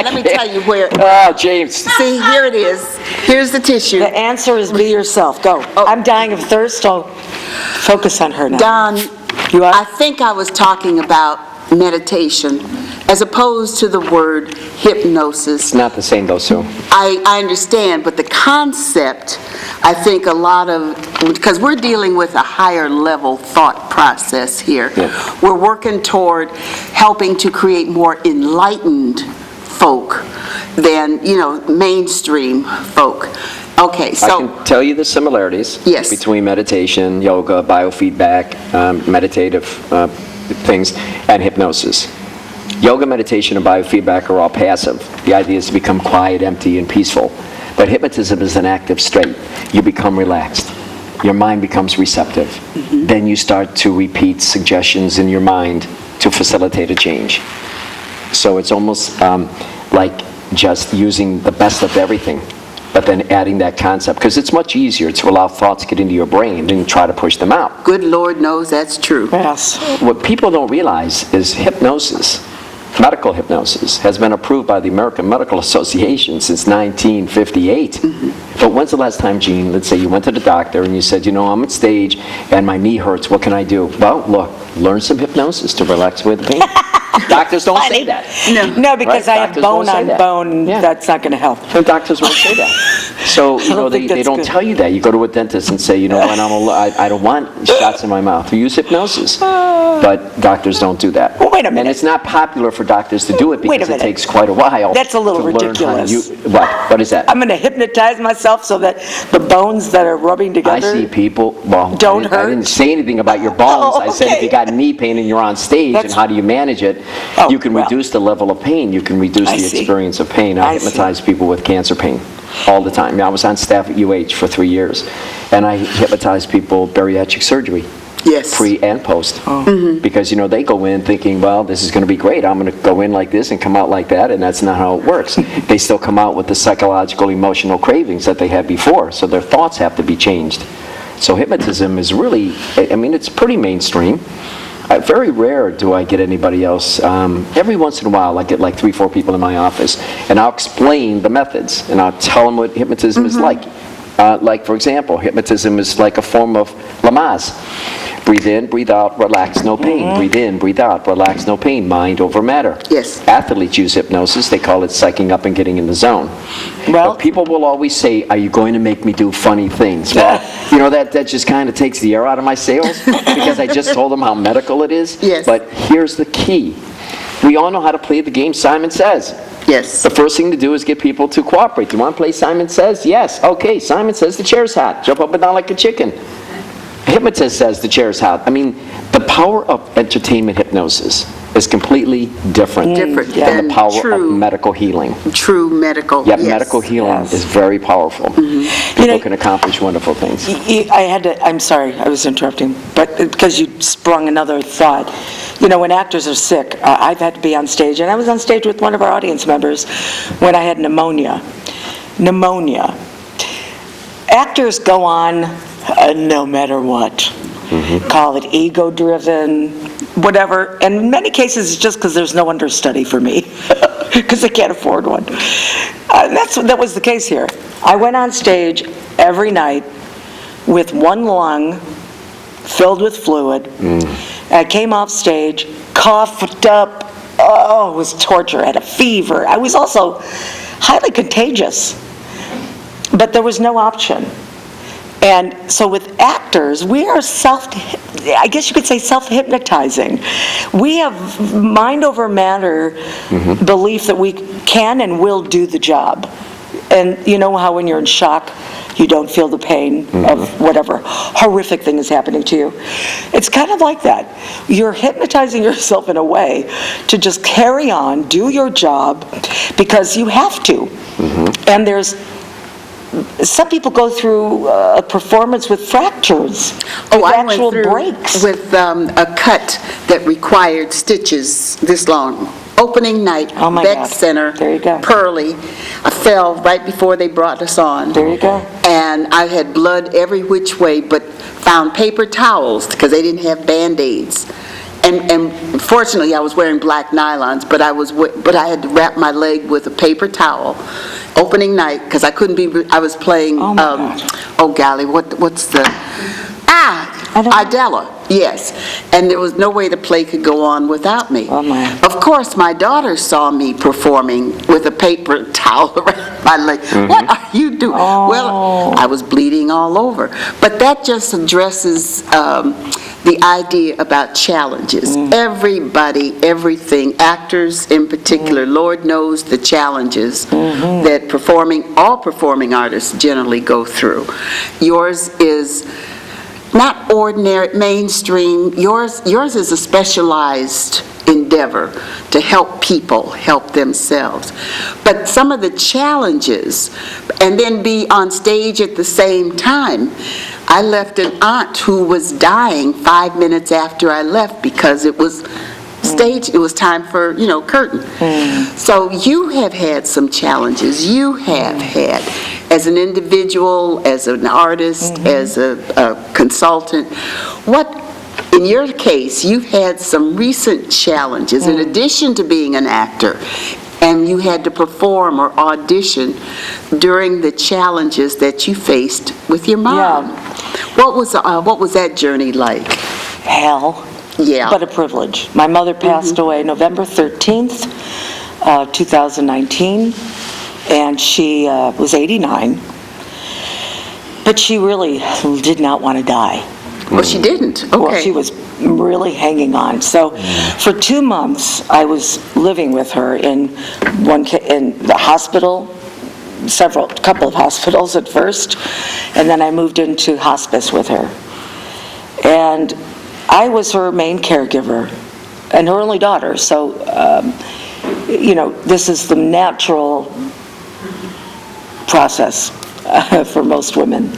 Speaker 1: Let me tell you where.
Speaker 2: Oh, James.
Speaker 1: See, here it is. Here's the tissue.
Speaker 3: The answer is be yourself. Go. I'm dying of thirst, so focus on her now.
Speaker 1: Don,
Speaker 3: You are?
Speaker 1: I think I was talking about meditation as opposed to the word hypnosis.
Speaker 2: It's not the same though, Sue.
Speaker 1: I understand, but the concept, I think a lot of, because we're dealing with a higher level thought process here.
Speaker 2: Yeah.
Speaker 1: We're working toward helping to create more enlightened folk than, mainstream folk. Okay,
Speaker 2: I
Speaker 1: so,
Speaker 2: can tell you the similarities
Speaker 1: Yes.
Speaker 2: between meditation, yoga, biofeedback, meditative things, and hypnosis. Yoga, meditation, and biofeedback are all passive. The idea is to become quiet, empty, and peaceful. But hypnotism is an active state. You become relaxed. Your mind becomes receptive. Then you start to repeat suggestions in your mind to facilitate a change. So it's almost like just using the best of everything, but then adding that concept, because it's much easier to allow thoughts to get into your brain than try to push them out.
Speaker 1: good Lord knows that's true.
Speaker 3: Yes.
Speaker 2: What people don't realize is hypnosis, medical hypnosis, has been approved by the American Medical Association since 1958. But when's the last time, Jean, let's say you went to the doctor and you said, I'm at stage and my knee hurts, what can I do? Well, look, learn some hypnosis to relax away the pain. Doctors don't say that.
Speaker 3: No, because
Speaker 2: Right?
Speaker 3: I have
Speaker 2: Doctors
Speaker 3: bone
Speaker 2: won't say
Speaker 3: on
Speaker 2: that.
Speaker 3: bone.
Speaker 2: Yeah.
Speaker 3: That's not going to help.
Speaker 2: And doctors won't say that. So,
Speaker 3: don't
Speaker 2: they
Speaker 3: think that's
Speaker 2: don't
Speaker 3: good.
Speaker 2: tell you that. You go to a dentist and say, I don't want shots in my mouth. We use hypnosis. But doctors don't do that.
Speaker 3: Well, wait a minute.
Speaker 2: And it's not popular for doctors to do it
Speaker 3: Wait a
Speaker 2: because it
Speaker 3: minute.
Speaker 2: takes quite a while.
Speaker 3: That's a little
Speaker 2: to learn how to
Speaker 3: ridiculous.
Speaker 2: What is that?
Speaker 3: I'm going to hypnotize myself so that the bones that are rubbing
Speaker 2: I
Speaker 3: together.
Speaker 2: see people,
Speaker 3: Don't
Speaker 2: I
Speaker 3: hurt?
Speaker 2: didn't say anything about your bones.
Speaker 3: Oh,
Speaker 2: I said if
Speaker 3: okay.
Speaker 2: you got knee pain and you're on stage and
Speaker 3: That's-
Speaker 2: how do you manage it,
Speaker 3: Oh,
Speaker 2: you can
Speaker 3: well.
Speaker 2: reduce the level of pain. You can reduce
Speaker 3: I
Speaker 2: the
Speaker 3: see.
Speaker 2: experience of pain. I
Speaker 3: I see.
Speaker 2: hypnotize people with cancer pain all the time. I was on staff at UH for 3 years, and I hypnotized people bariatric surgery.
Speaker 1: Yes.
Speaker 2: Pre and post.
Speaker 3: Oh.
Speaker 2: Because, they go in thinking, well, this is going to be great. I'm going to go in like this and come out like that, and that's not how it works. They still come out with the psychological, emotional cravings that they had before, so their thoughts have to be changed. So hypnotism is really, it's pretty mainstream. Very rare do I get anybody else. Every once in a while, I get like 3-4 people in my office, and I'll explain the methods, and I'll tell them what hypnotism is like. Like, for example, hypnotism is like a form of Lamaze. Breathe in, breathe out, relax, no pain. Breathe in, breathe out, relax, no pain. Mind over matter.
Speaker 1: Yes.
Speaker 2: Athletes use hypnosis. They call it psyching up and getting in the zone.
Speaker 3: Well-
Speaker 2: But people will always say, are you going to make me do funny things? Well, that just kind of takes the air out of my sails because I just told them how medical it is.
Speaker 1: Yes.
Speaker 2: But here's the key. We all know how to play the game Simon Says.
Speaker 1: Yes.
Speaker 2: The first thing to do is get people to cooperate. Do you want to play Simon Says? Yes. Okay, Simon says the chair's hot. Jump up and down like a chicken. Hypnotist says the chair's hot. The power of entertainment hypnosis is completely different
Speaker 1: Different
Speaker 3: Yeah.
Speaker 2: than
Speaker 1: than
Speaker 2: the power
Speaker 1: true,
Speaker 2: of medical healing.
Speaker 1: true medical.
Speaker 2: Yet
Speaker 1: yes.
Speaker 2: medical healing
Speaker 3: Yes.
Speaker 2: is very powerful. People can accomplish wonderful things.
Speaker 3: I'm sorry, I was interrupting, but because you sprung another thought. when actors are sick, I've had to be on stage, and I was on stage with one of our audience members when I had pneumonia. Actors go on no matter what. Call it ego-driven, whatever. And in many cases, it's just because there's no understudy for me, because they can't afford one. That was the case here. I went on stage every night with one lung filled with fluid. I came off stage, coughed up. Oh, it was torture. I had a fever. I was also highly contagious. But there was no option. And so with actors, we are I guess you could say self-hypnotizing. We have mind over matter belief that we can and will do the job. And you know how when you're in shock, you don't feel the pain of whatever horrific thing is happening to you. It's kind of like that. You're hypnotizing yourself in a way to just carry on, do your job, because you have to. And some people go through a performance with fractures,
Speaker 1: I
Speaker 3: with
Speaker 1: went
Speaker 3: actual
Speaker 1: through
Speaker 3: breaks.
Speaker 1: with a cut that required stitches this long. Opening night,
Speaker 3: Oh my
Speaker 1: Beck
Speaker 3: God.
Speaker 1: Center,
Speaker 3: There you go.
Speaker 1: Pearly. I fell right before they brought us on.
Speaker 3: There you go.
Speaker 1: And I had blood every which way, but found paper towels because they didn't have Band-Aids. And fortunately, I was wearing black nylons, but I had to wrap my leg with a paper towel. Opening night, because I couldn't be. I was playing.
Speaker 3: Oh my gosh.
Speaker 1: Oh golly, what's the?
Speaker 3: I don't know.
Speaker 1: Idella. Yes, and there was no way the play could go on without me.
Speaker 3: Oh, my.
Speaker 1: Of course, my daughter saw me performing with a paper towel around my leg. What are you doing?
Speaker 3: Oh.
Speaker 1: Well, I was bleeding all over. But that just addresses the idea about challenges. Everybody, everything, actors in particular, Lord knows the challenges that all performing artists generally go through. Yours is not ordinary, mainstream. Yours is a specialized endeavor to help people help themselves. But some of the challenges, and then be on stage at the same time. I left an aunt who was dying 5 minutes after I left because it was stage, it was time for, curtain. So you have had some challenges. You have had, as an individual, as an artist, as a consultant. In your case, you've had some recent challenges in addition to being an actor, and you had to perform or audition during the challenges that you faced with your mom.
Speaker 3: Yeah.
Speaker 1: What was that journey like?
Speaker 3: Hell.
Speaker 1: Yeah.
Speaker 3: But a privilege. My mother passed away November 13th, 2019, and she was 89. But she really did not want to die.
Speaker 1: Well, she didn't. Okay.
Speaker 3: Well, she was really hanging on. So for 2 months, I was living with her in the hospital, couple of hospitals at first, and then I moved into hospice with her. And I was her main caregiver and her only daughter. So, this is the natural process for most women.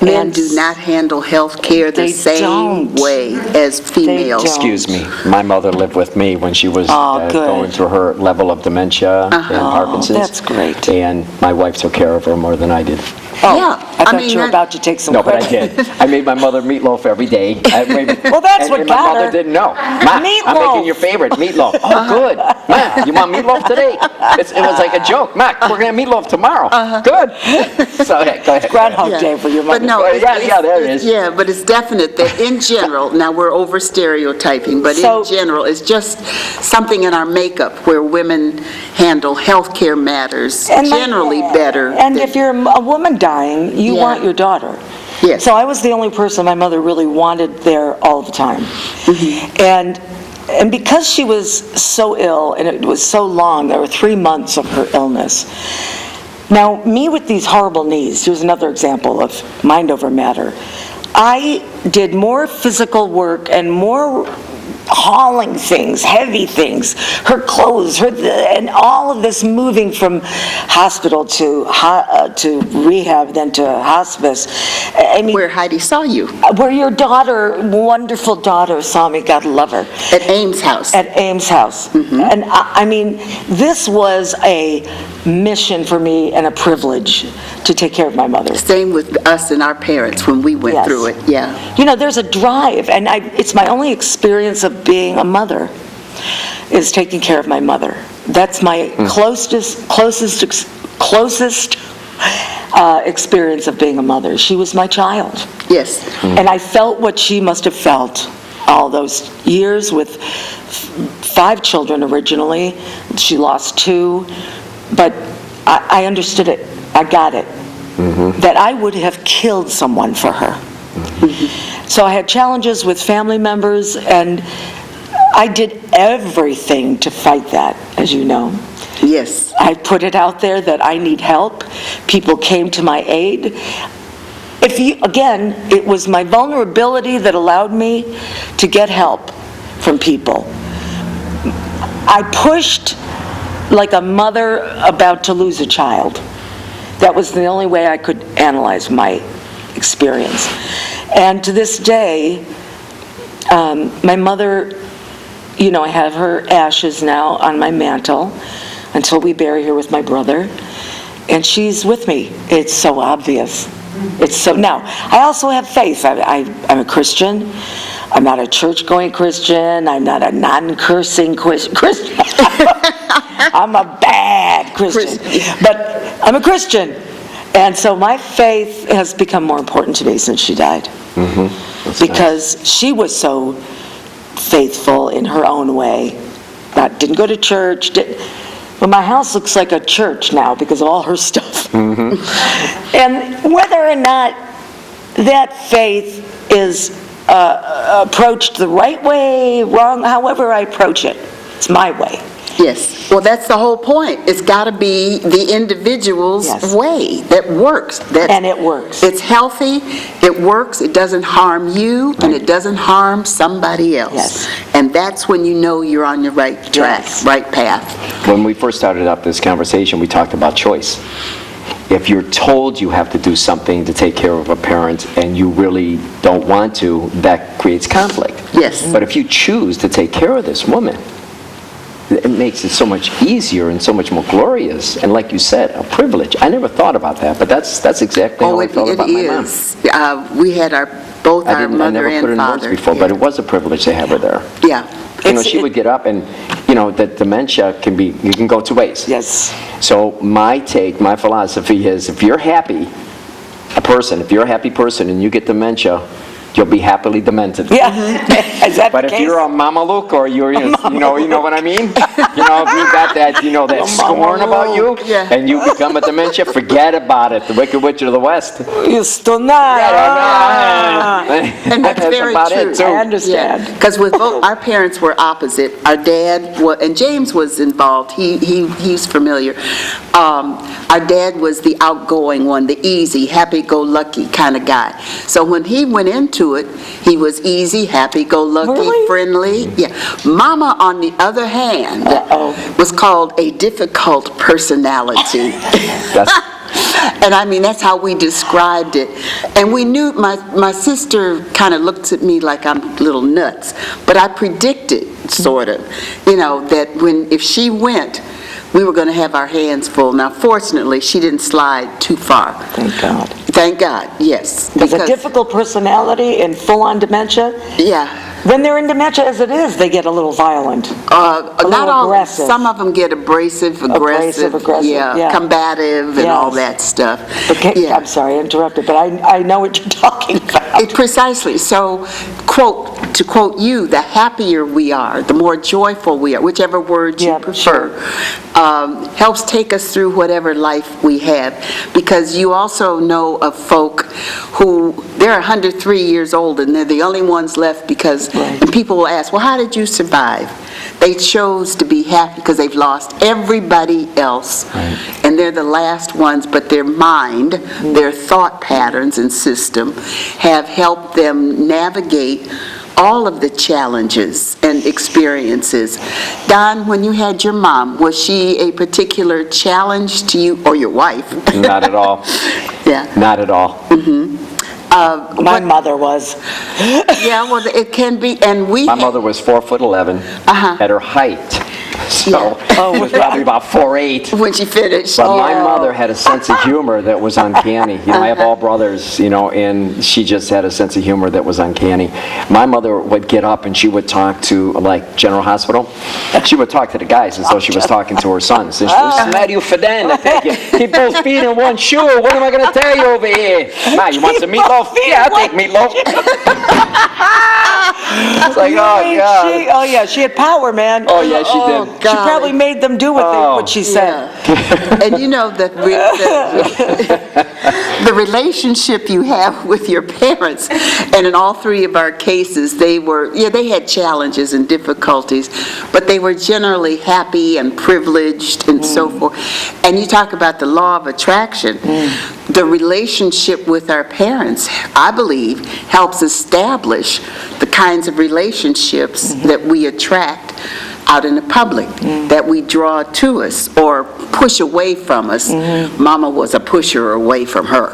Speaker 1: Men
Speaker 3: And
Speaker 1: do not handle health care the
Speaker 3: They
Speaker 1: same
Speaker 3: don't.
Speaker 1: way as females.
Speaker 3: don't.
Speaker 2: Excuse me, my mother lived with me when she was
Speaker 3: Oh, good.
Speaker 2: going through her level of dementia and Parkinson's.
Speaker 3: that's great.
Speaker 2: And my wife took care of her more than I did.
Speaker 3: Oh,
Speaker 1: Yeah,
Speaker 3: I
Speaker 1: I
Speaker 3: thought
Speaker 1: mean,
Speaker 3: you were
Speaker 1: that-
Speaker 3: about to take some
Speaker 2: No, but
Speaker 3: credit.
Speaker 2: I did. I made my mother meatloaf every day.
Speaker 3: Well, that's what
Speaker 2: and
Speaker 3: got
Speaker 2: my mother
Speaker 3: her.
Speaker 2: didn't know. Ma, I'm
Speaker 3: Meatloaf.
Speaker 2: making your favorite, meatloaf. Oh, good. Ma, you want meatloaf today? It was like a joke. Ma, we're going to have meatloaf tomorrow. Good. So, okay, go ahead.
Speaker 3: Groundhog
Speaker 1: Yeah.
Speaker 3: Day for your
Speaker 1: But
Speaker 3: mother.
Speaker 1: no,
Speaker 2: Yeah, there it is.
Speaker 1: Yeah, but it's definite that in general, now we're over stereotyping, but
Speaker 3: So-
Speaker 1: in general, it's just something in our makeup where women handle healthcare matters generally better.
Speaker 3: And
Speaker 1: than-
Speaker 3: if you're a woman dying, you
Speaker 1: Yeah.
Speaker 3: want your daughter.
Speaker 1: Yes.
Speaker 3: So I was the only person my mother really wanted there all the time. And because she was so ill, and it was so long, there were 3 months of her illness. Now, me with these horrible knees, here's another example of mind over matter. I did more physical work and more hauling things, heavy things, her clothes, and all of this moving from hospital to rehab, then to hospice. I mean,
Speaker 1: Where Heidi saw you,
Speaker 3: where your daughter, wonderful daughter, saw me, God love her.
Speaker 1: at Ames House.
Speaker 3: At Ames House. And I mean, this was a mission for me and a privilege to take care of my mother.
Speaker 1: Same with us and our parents when we went
Speaker 3: Yes.
Speaker 1: through it, yeah.
Speaker 3: You know, there's a drive, and it's my only experience of being a mother, is taking care of my mother. That's my closest experience of being a mother. She was my child.
Speaker 1: Yes.
Speaker 3: And I felt what she must have felt all those years with 5 children originally. She lost 2, but I understood it. I got it. That I would have killed someone for her. So I had challenges with family members, and I did everything to fight that, as you know.
Speaker 1: Yes.
Speaker 3: I put it out there that I need help. People came to my aid. Again, it was my vulnerability that allowed me to get help from people. I pushed like a mother about to lose a child. That was the only way I could analyze my experience. And to this day, my mother, I have her ashes now on my mantle until we bury her with my brother. And she's with me. It's so obvious. Now, I also have faith. I'm a Christian. I'm not a church-going Christian. I'm not a non-cursing Christian. I'm a bad Christian. But I'm a Christian. And so my faith has become more important to me since she died. Because she was so faithful in her own way. Didn't go to church. Well, my house looks like a church now because of all her stuff. And whether or not that faith is approached the right way, wrong, however I approach it, it's my way.
Speaker 1: Yes. Well, that's the whole point. It's got to be the individual's
Speaker 3: Yes.
Speaker 1: way that works.
Speaker 3: And it works.
Speaker 1: It's healthy, it works, it doesn't harm you, and it doesn't harm somebody else.
Speaker 3: Yes.
Speaker 1: And that's when you know you're on the right track,
Speaker 3: Yes.
Speaker 1: right path.
Speaker 2: When we first started up this conversation, we talked about choice. If you're told you have to do something to take care of a parent and you really don't want to, that creates conflict.
Speaker 1: Yes.
Speaker 2: But if you choose to take care of this woman, it makes it so much easier and so much more glorious, and like you said, a privilege. I never thought about that, but that's exactly how I felt about my mom.
Speaker 1: We had both our
Speaker 2: I
Speaker 1: mother
Speaker 2: never
Speaker 1: and
Speaker 2: put it in words
Speaker 1: father.
Speaker 2: before, but it was a privilege to have her there.
Speaker 1: Yeah.
Speaker 2: She would get up, and that dementia you can go 2 ways.
Speaker 3: Yes.
Speaker 2: So my philosophy is, if you're a happy person and you get dementia, you'll be happily demented.
Speaker 3: Yeah. Is that
Speaker 2: But
Speaker 3: the
Speaker 2: if
Speaker 3: case?
Speaker 2: you're a mamaluke, or you're, you know what I mean? If you got that, that scorn about you,
Speaker 1: Yeah.
Speaker 2: and you become a dementia, forget about it. The Wicked Witch of the West.
Speaker 1: And that's very
Speaker 2: about
Speaker 1: true.
Speaker 2: it, too.
Speaker 3: I understand.
Speaker 1: Because with both our parents were opposite. Our dad and James was involved. He's familiar. Our dad was the outgoing one, the easy, happy-go-lucky kind of guy. So when he went into it, he was easy, happy-go-lucky,
Speaker 3: Really?
Speaker 1: friendly. Yeah. Mama, on the other hand, was called a difficult personality. And I mean, that's how we described it. And we knew, my sister kind of looked at me like I'm a little nuts, but I predicted, sort of, that if she went, we were going to have our hands full. Now, fortunately, she didn't slide too far.
Speaker 3: Thank God.
Speaker 1: Thank God, yes.
Speaker 3: Because a difficult personality in full-on dementia,
Speaker 1: Yeah.
Speaker 3: when they're in dementia as it is, they get a little violent.
Speaker 1: Not all,
Speaker 3: aggressive.
Speaker 1: some of them get aggressive, aggressive,
Speaker 3: yeah.
Speaker 1: combative, and all
Speaker 3: Yes.
Speaker 1: that stuff.
Speaker 3: Okay,
Speaker 1: Yeah.
Speaker 3: I'm sorry, I interrupted, but I know what you're talking about.
Speaker 1: Precisely. So, to quote you, the happier we are, the more joyful we are, whichever word you
Speaker 3: Yeah,
Speaker 1: prefer, helps take us through whatever life we have. Because you also know of folk who, they're 103 years old and they're the only ones left because,
Speaker 3: Right.
Speaker 1: and people will ask, well, how did you survive? They chose to be happy because they've lost everybody else.
Speaker 2: Right.
Speaker 1: And they're the last ones, but their mind, their thought patterns and system have helped them navigate all of the challenges and experiences. Don, when you had your mom, was she a particular challenge to you or your wife?
Speaker 2: Not at all.
Speaker 1: Yeah.
Speaker 2: Not at all.
Speaker 3: My mother was.
Speaker 1: Yeah, well, it can be, and we
Speaker 2: My
Speaker 1: had-
Speaker 2: mother was 4'11" at her height. So
Speaker 1: Yeah.
Speaker 2: she was probably about 4'8".
Speaker 1: when she finished.
Speaker 2: But my mother had a sense of humor that was uncanny. You know, I have all brothers, you know, and she just had a sense of humor that was uncanny. My mother would get up and she would talk to, like, General Hospital. She would talk to the guys as though she was talking to her sons. And she was, "Mario Feden, I take you. Keep both feet in one shoe. What am I going to tell you over here? Ma, you want some meatloaf? Yeah, I'll take meatloaf." It's like, oh, God.
Speaker 3: She had power, man.
Speaker 2: Oh, yeah, she did.
Speaker 3: She probably made them do what she said.
Speaker 1: Yeah. And you know that the relationship you have with your parents, and in all three of our cases, they had challenges and difficulties, but they were generally happy and privileged and so forth. And you talk about the law of attraction. The relationship with our parents, I believe, helps establish the kinds of relationships that we attract out in the public, that we draw to us or push away from us. Mama was a pusher away from her.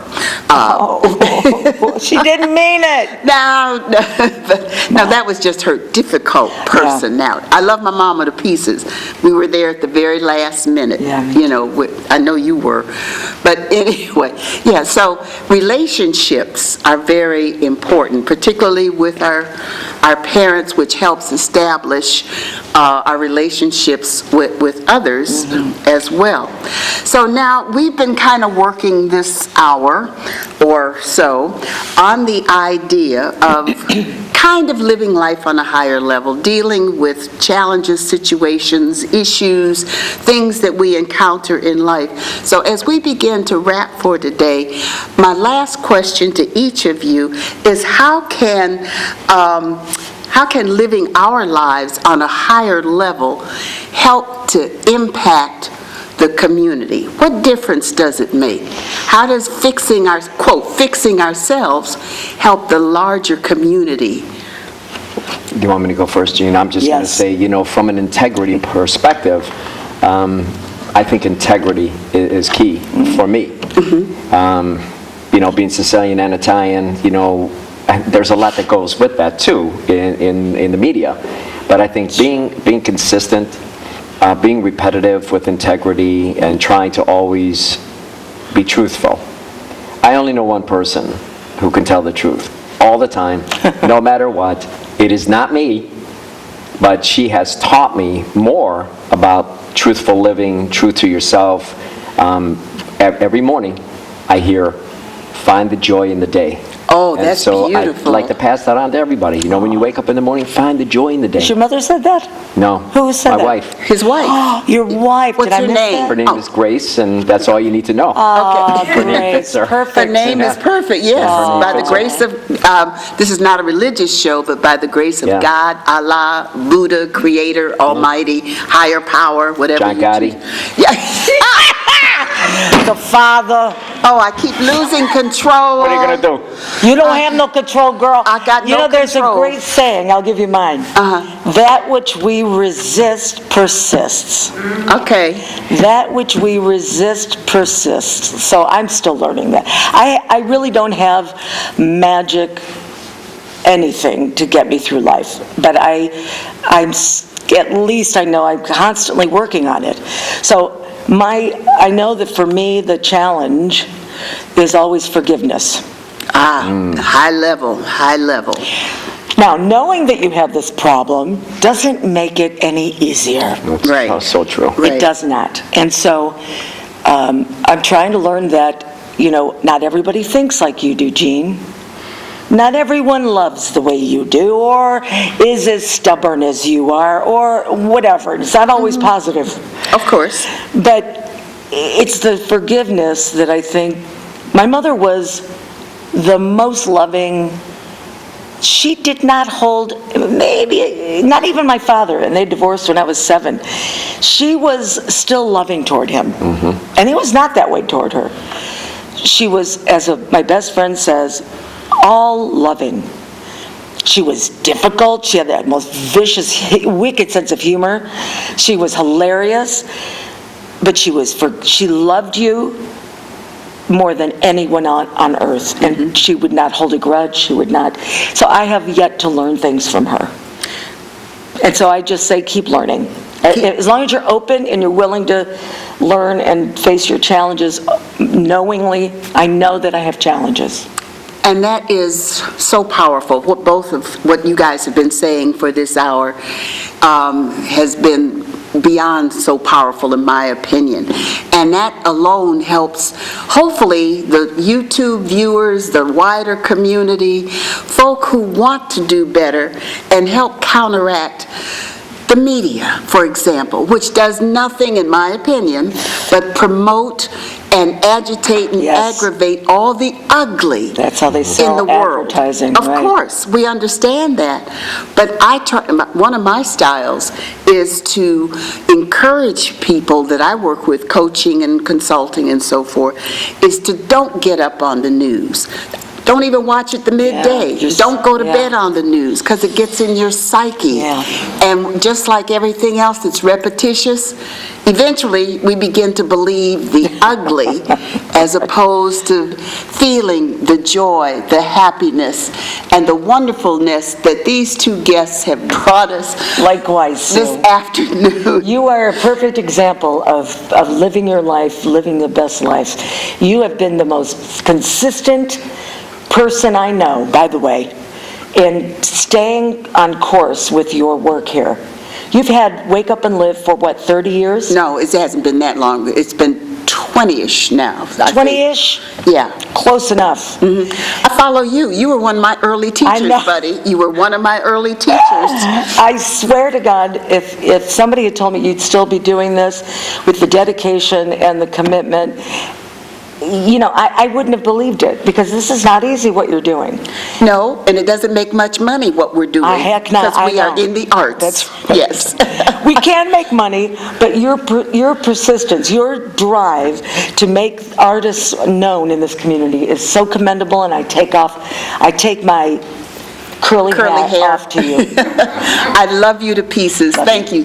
Speaker 3: She didn't mean it.
Speaker 1: No, that was just her difficult personality. I love my mama to pieces. We were there at the very last minute.
Speaker 3: Yeah, me
Speaker 1: you know, I know you were. But anyway, yeah, so relationships are very important, particularly with our parents, which helps establish our relationships with others as well. So now we've been kind of working this hour or so on the idea of kind of living life on a higher level, dealing with challenges, situations, issues, things that we encounter in life. So as we begin to wrap for today, my last question to each of you is how can living our lives on a higher level help to impact the community? What difference does it make? How does fixing ourselves help the larger community?
Speaker 2: Do you want me to go first, Jean? I'm just going to say, you know, from an integrity perspective, I think integrity is key for me. You know, being Sicilian and Italian, you know, there's a lot that goes with that too in the media. But I think being consistent, being repetitive with integrity, and trying to always be truthful. I only know one person who can tell the truth all the time, no matter what. It is not me, but she has taught me more about truthful living, truth to yourself. Every morning I hear, "Find the joy in the day."
Speaker 1: Oh,
Speaker 2: And
Speaker 1: that's
Speaker 2: so
Speaker 1: beautiful.
Speaker 2: I'd like to pass that on to everybody. You know, when you wake up in the morning, find the joy in the day.
Speaker 3: Your mother said that?
Speaker 2: No.
Speaker 3: Who said
Speaker 2: my
Speaker 3: that?
Speaker 2: wife.
Speaker 1: His wife.
Speaker 3: Your wife.
Speaker 1: What's
Speaker 3: Did I
Speaker 1: her
Speaker 3: miss
Speaker 1: name?
Speaker 3: that?
Speaker 2: Her name is Grace, and that's all you need to know.
Speaker 3: Oh,
Speaker 2: Her name
Speaker 3: great.
Speaker 2: fits her.
Speaker 1: Her
Speaker 3: Perfect.
Speaker 1: name is perfect, yes.
Speaker 2: Yeah.
Speaker 1: By the grace of, this is not a religious show, but by the grace of
Speaker 2: Yeah.
Speaker 1: God, Allah, Buddha, Creator, Almighty, higher power, whatever
Speaker 2: John
Speaker 1: you
Speaker 2: Gotti.
Speaker 1: choose. Yeah.
Speaker 3: The father.
Speaker 1: Oh, I keep losing control.
Speaker 2: What are you going to do?
Speaker 3: You don't have no control, girl.
Speaker 1: I got
Speaker 3: You
Speaker 1: no
Speaker 3: know, there's
Speaker 1: control.
Speaker 3: a great saying. I'll give you mine. That which we resist persists.
Speaker 1: Okay.
Speaker 3: That which we resist persists. So I'm still learning that. I really don't have magic anything to get me through life, but at least I know I'm constantly working on it. So I know that for me the challenge is always forgiveness.
Speaker 1: High level.
Speaker 3: Now, knowing that you have this problem doesn't make it any easier.
Speaker 1: Right.
Speaker 2: Oh, so true.
Speaker 1: Right.
Speaker 3: It does not. And so I'm trying to learn that, you know, not everybody thinks like you do, Jean. Not everyone loves the way you do, or is as stubborn as you are, or whatever. It's not always positive.
Speaker 1: Of course.
Speaker 3: But it's the forgiveness that I think, my mother was the most loving. She did not hold, maybe, not even my father, and they divorced when I was 7. She was still loving toward him. And he was not that way toward her. She was, as my best friend says, all loving. She was difficult. She had that most vicious, wicked sense of humor. She was hilarious, but she loved you more than anyone on earth, and she would not hold a grudge. She would not. So I have yet to learn things from her. And so I just say, keep learning. As long as you're open and you're willing to learn and face your challenges knowingly, I know that I have challenges.
Speaker 1: And that is so powerful. What both of what you guys have been saying for this hour has been beyond so powerful, in my opinion. And that alone helps, hopefully, the YouTube viewers, the wider community, folk who want to do better and help counteract the media, for example, which does nothing, in my opinion, but promote and agitate and aggravate all the ugly
Speaker 3: That's how they sell
Speaker 1: in the world.
Speaker 3: Advertising,
Speaker 1: Of
Speaker 3: right.
Speaker 1: course, we understand that. But one of my styles is to encourage people that I work with, coaching and consulting and so forth, is to don't get up on the news. Don't even watch it the midday. Don't go to bed on the news, because it gets in your psyche. And just like everything else that's repetitious, eventually we begin to believe the ugly as opposed to feeling the joy, the happiness, and the wonderfulness that these two guests have brought us
Speaker 3: Likewise,
Speaker 1: this
Speaker 3: Sue.
Speaker 1: afternoon.
Speaker 3: You are a perfect example of living your life, living the best life. You have been the most consistent person I know, by the way, in staying on course with your work here. You've had Wake Up and Live for, what, 30 years?
Speaker 1: No, it hasn't been that long. It's been 20-ish now.
Speaker 3: 20-ish?
Speaker 1: Yeah.
Speaker 3: Close enough.
Speaker 1: I follow you. You were one of my early teachers,
Speaker 3: know.
Speaker 1: buddy. You were one of my early teachers.
Speaker 3: I swear to God, if somebody had told me you'd still be doing this with the dedication and the commitment, you know, I wouldn't have believed it, because this is not easy what you're doing.
Speaker 1: No, and it doesn't make much money what we're doing.
Speaker 3: Heck no,
Speaker 1: because we
Speaker 3: I
Speaker 1: are
Speaker 3: know.
Speaker 1: in the arts.
Speaker 3: That's right.
Speaker 1: Yes.
Speaker 3: We can make money, but your persistence, your drive to make artists known in this community is so commendable, and I take my curly hat
Speaker 1: hair
Speaker 3: off to you.
Speaker 1: I love you to pieces. Thank you.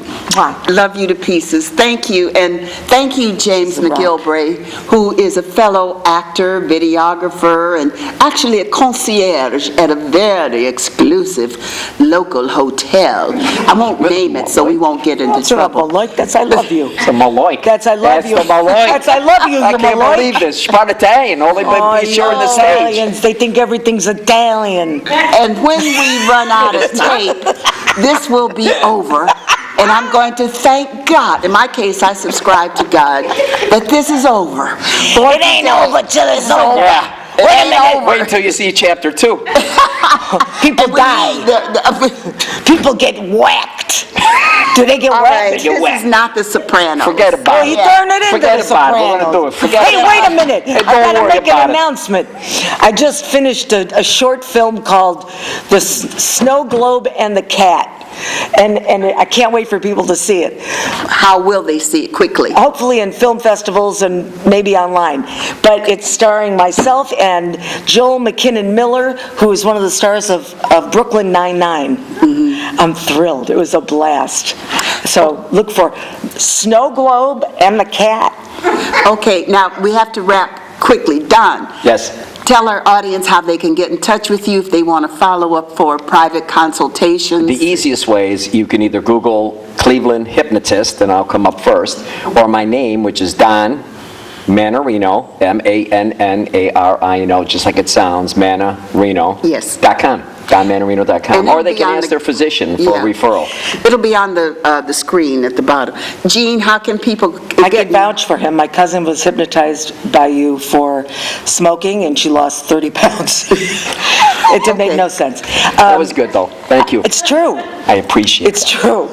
Speaker 1: Love you to pieces. Thank you. And thank you, James McGilvray, who is a fellow actor, videographer, and actually a concierge at a very exclusive local hotel. I won't name it, so we won't get into trouble.
Speaker 3: That's I love you.
Speaker 2: It's a Maloik.
Speaker 3: That's I love you.
Speaker 2: That's the Maloik.
Speaker 3: That's I love you,
Speaker 2: I
Speaker 3: you
Speaker 2: can't
Speaker 3: Maloik.
Speaker 2: believe this. Spot Italian. Only been sharing the stage.
Speaker 3: Italians, they think everything's Italian.
Speaker 1: And when we run out of tape, this will be over. And I'm going to thank God. In my case, I subscribe to God, that this is over.
Speaker 3: It ain't over till it's over.
Speaker 2: Yeah.
Speaker 3: Wait a minute.
Speaker 2: Wait until you see chapter 2.
Speaker 3: People die. People get whacked. Do they get
Speaker 1: All right,
Speaker 3: whacked?
Speaker 1: this is not The Sopranos.
Speaker 2: Forget about
Speaker 3: He
Speaker 2: it.
Speaker 3: turned it into
Speaker 2: Forget
Speaker 3: The
Speaker 2: about it. We're
Speaker 3: Sopranos.
Speaker 2: gonna do it. Forget
Speaker 3: Hey,
Speaker 2: about
Speaker 3: wait a
Speaker 2: it.
Speaker 3: minute.
Speaker 2: Hey,
Speaker 3: I
Speaker 2: don't
Speaker 3: gotta
Speaker 2: worry
Speaker 3: make
Speaker 2: about
Speaker 3: an
Speaker 2: it.
Speaker 3: announcement. I just finished a short film called The Snow Globe and the Cat. And I can't wait for people to see it.
Speaker 1: How will they see it quickly?
Speaker 3: Hopefully in film festivals and maybe online. But it's starring myself and Joel McKinnon Miller, who is one of the stars of Brooklyn Nine-Nine. I'm thrilled. It was a blast. So look for Snow Globe and the Cat.
Speaker 1: Okay, now we have to wrap quickly. Don.
Speaker 2: Yes.
Speaker 1: Tell our audience how they can get in touch with you if they want to follow up for private consultations.
Speaker 2: The easiest way is you can either Google Cleveland Hypnotist, and I'll come up first, or my name, which is Don Mannarino, Mannarino, just like it sounds, Mannarino.
Speaker 1: Yes.
Speaker 2: .com. DonMannarino.com.
Speaker 1: And
Speaker 2: Or they
Speaker 1: it'll be
Speaker 2: can
Speaker 1: on
Speaker 2: ask
Speaker 1: the-
Speaker 2: their physician for
Speaker 1: Yeah.
Speaker 2: a referral.
Speaker 1: It'll be on the screen at the bottom. Jean, how can people
Speaker 3: I
Speaker 1: get
Speaker 3: can vouch for him. My cousin was hypnotized by you for smoking, and she lost 30 pounds. It made no sense.
Speaker 2: That was good, though. Thank you.
Speaker 3: It's true.
Speaker 2: I appreciate it.
Speaker 3: It's true.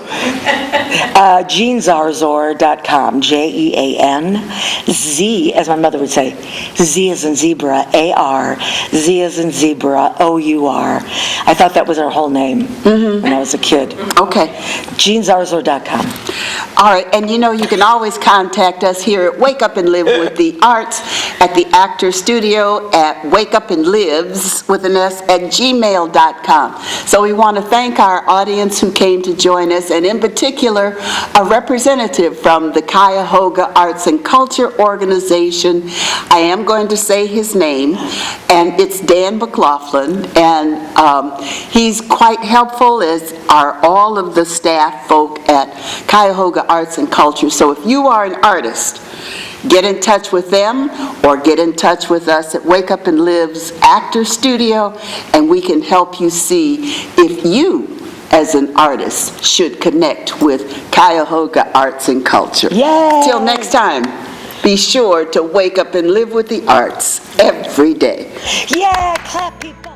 Speaker 3: JeanZarzour.com, Jean, Z, as my mother would say, Z as in zebra, A-R, Z as in zebra, O-U-R, I thought that was her whole name when I was a kid.
Speaker 1: Okay.
Speaker 3: JeanZarzour.com.
Speaker 1: All right, and you can always contact us here at Wake Up and Live with the Arts at the Actor Studio at wakeupandlives with an S at gmail.com. So we want to thank our audience who came to join us, and in particular, a representative from the Cuyahoga Arts and Culture Organization. I am going to say his name, and it's Dan McLaughlin, and he's quite helpful, as are all of the staff folk at Cuyahoga Arts and Culture. So if you are an artist, get in touch with them or get in touch with us at Wake Up and Live's Actor Studio, and we can help you see if you, as an artist, should connect with Cuyahoga Arts and Culture.
Speaker 3: Yay!
Speaker 1: Till next time, be sure to wake up and live with the arts every day.
Speaker 3: Yeah, clap, people.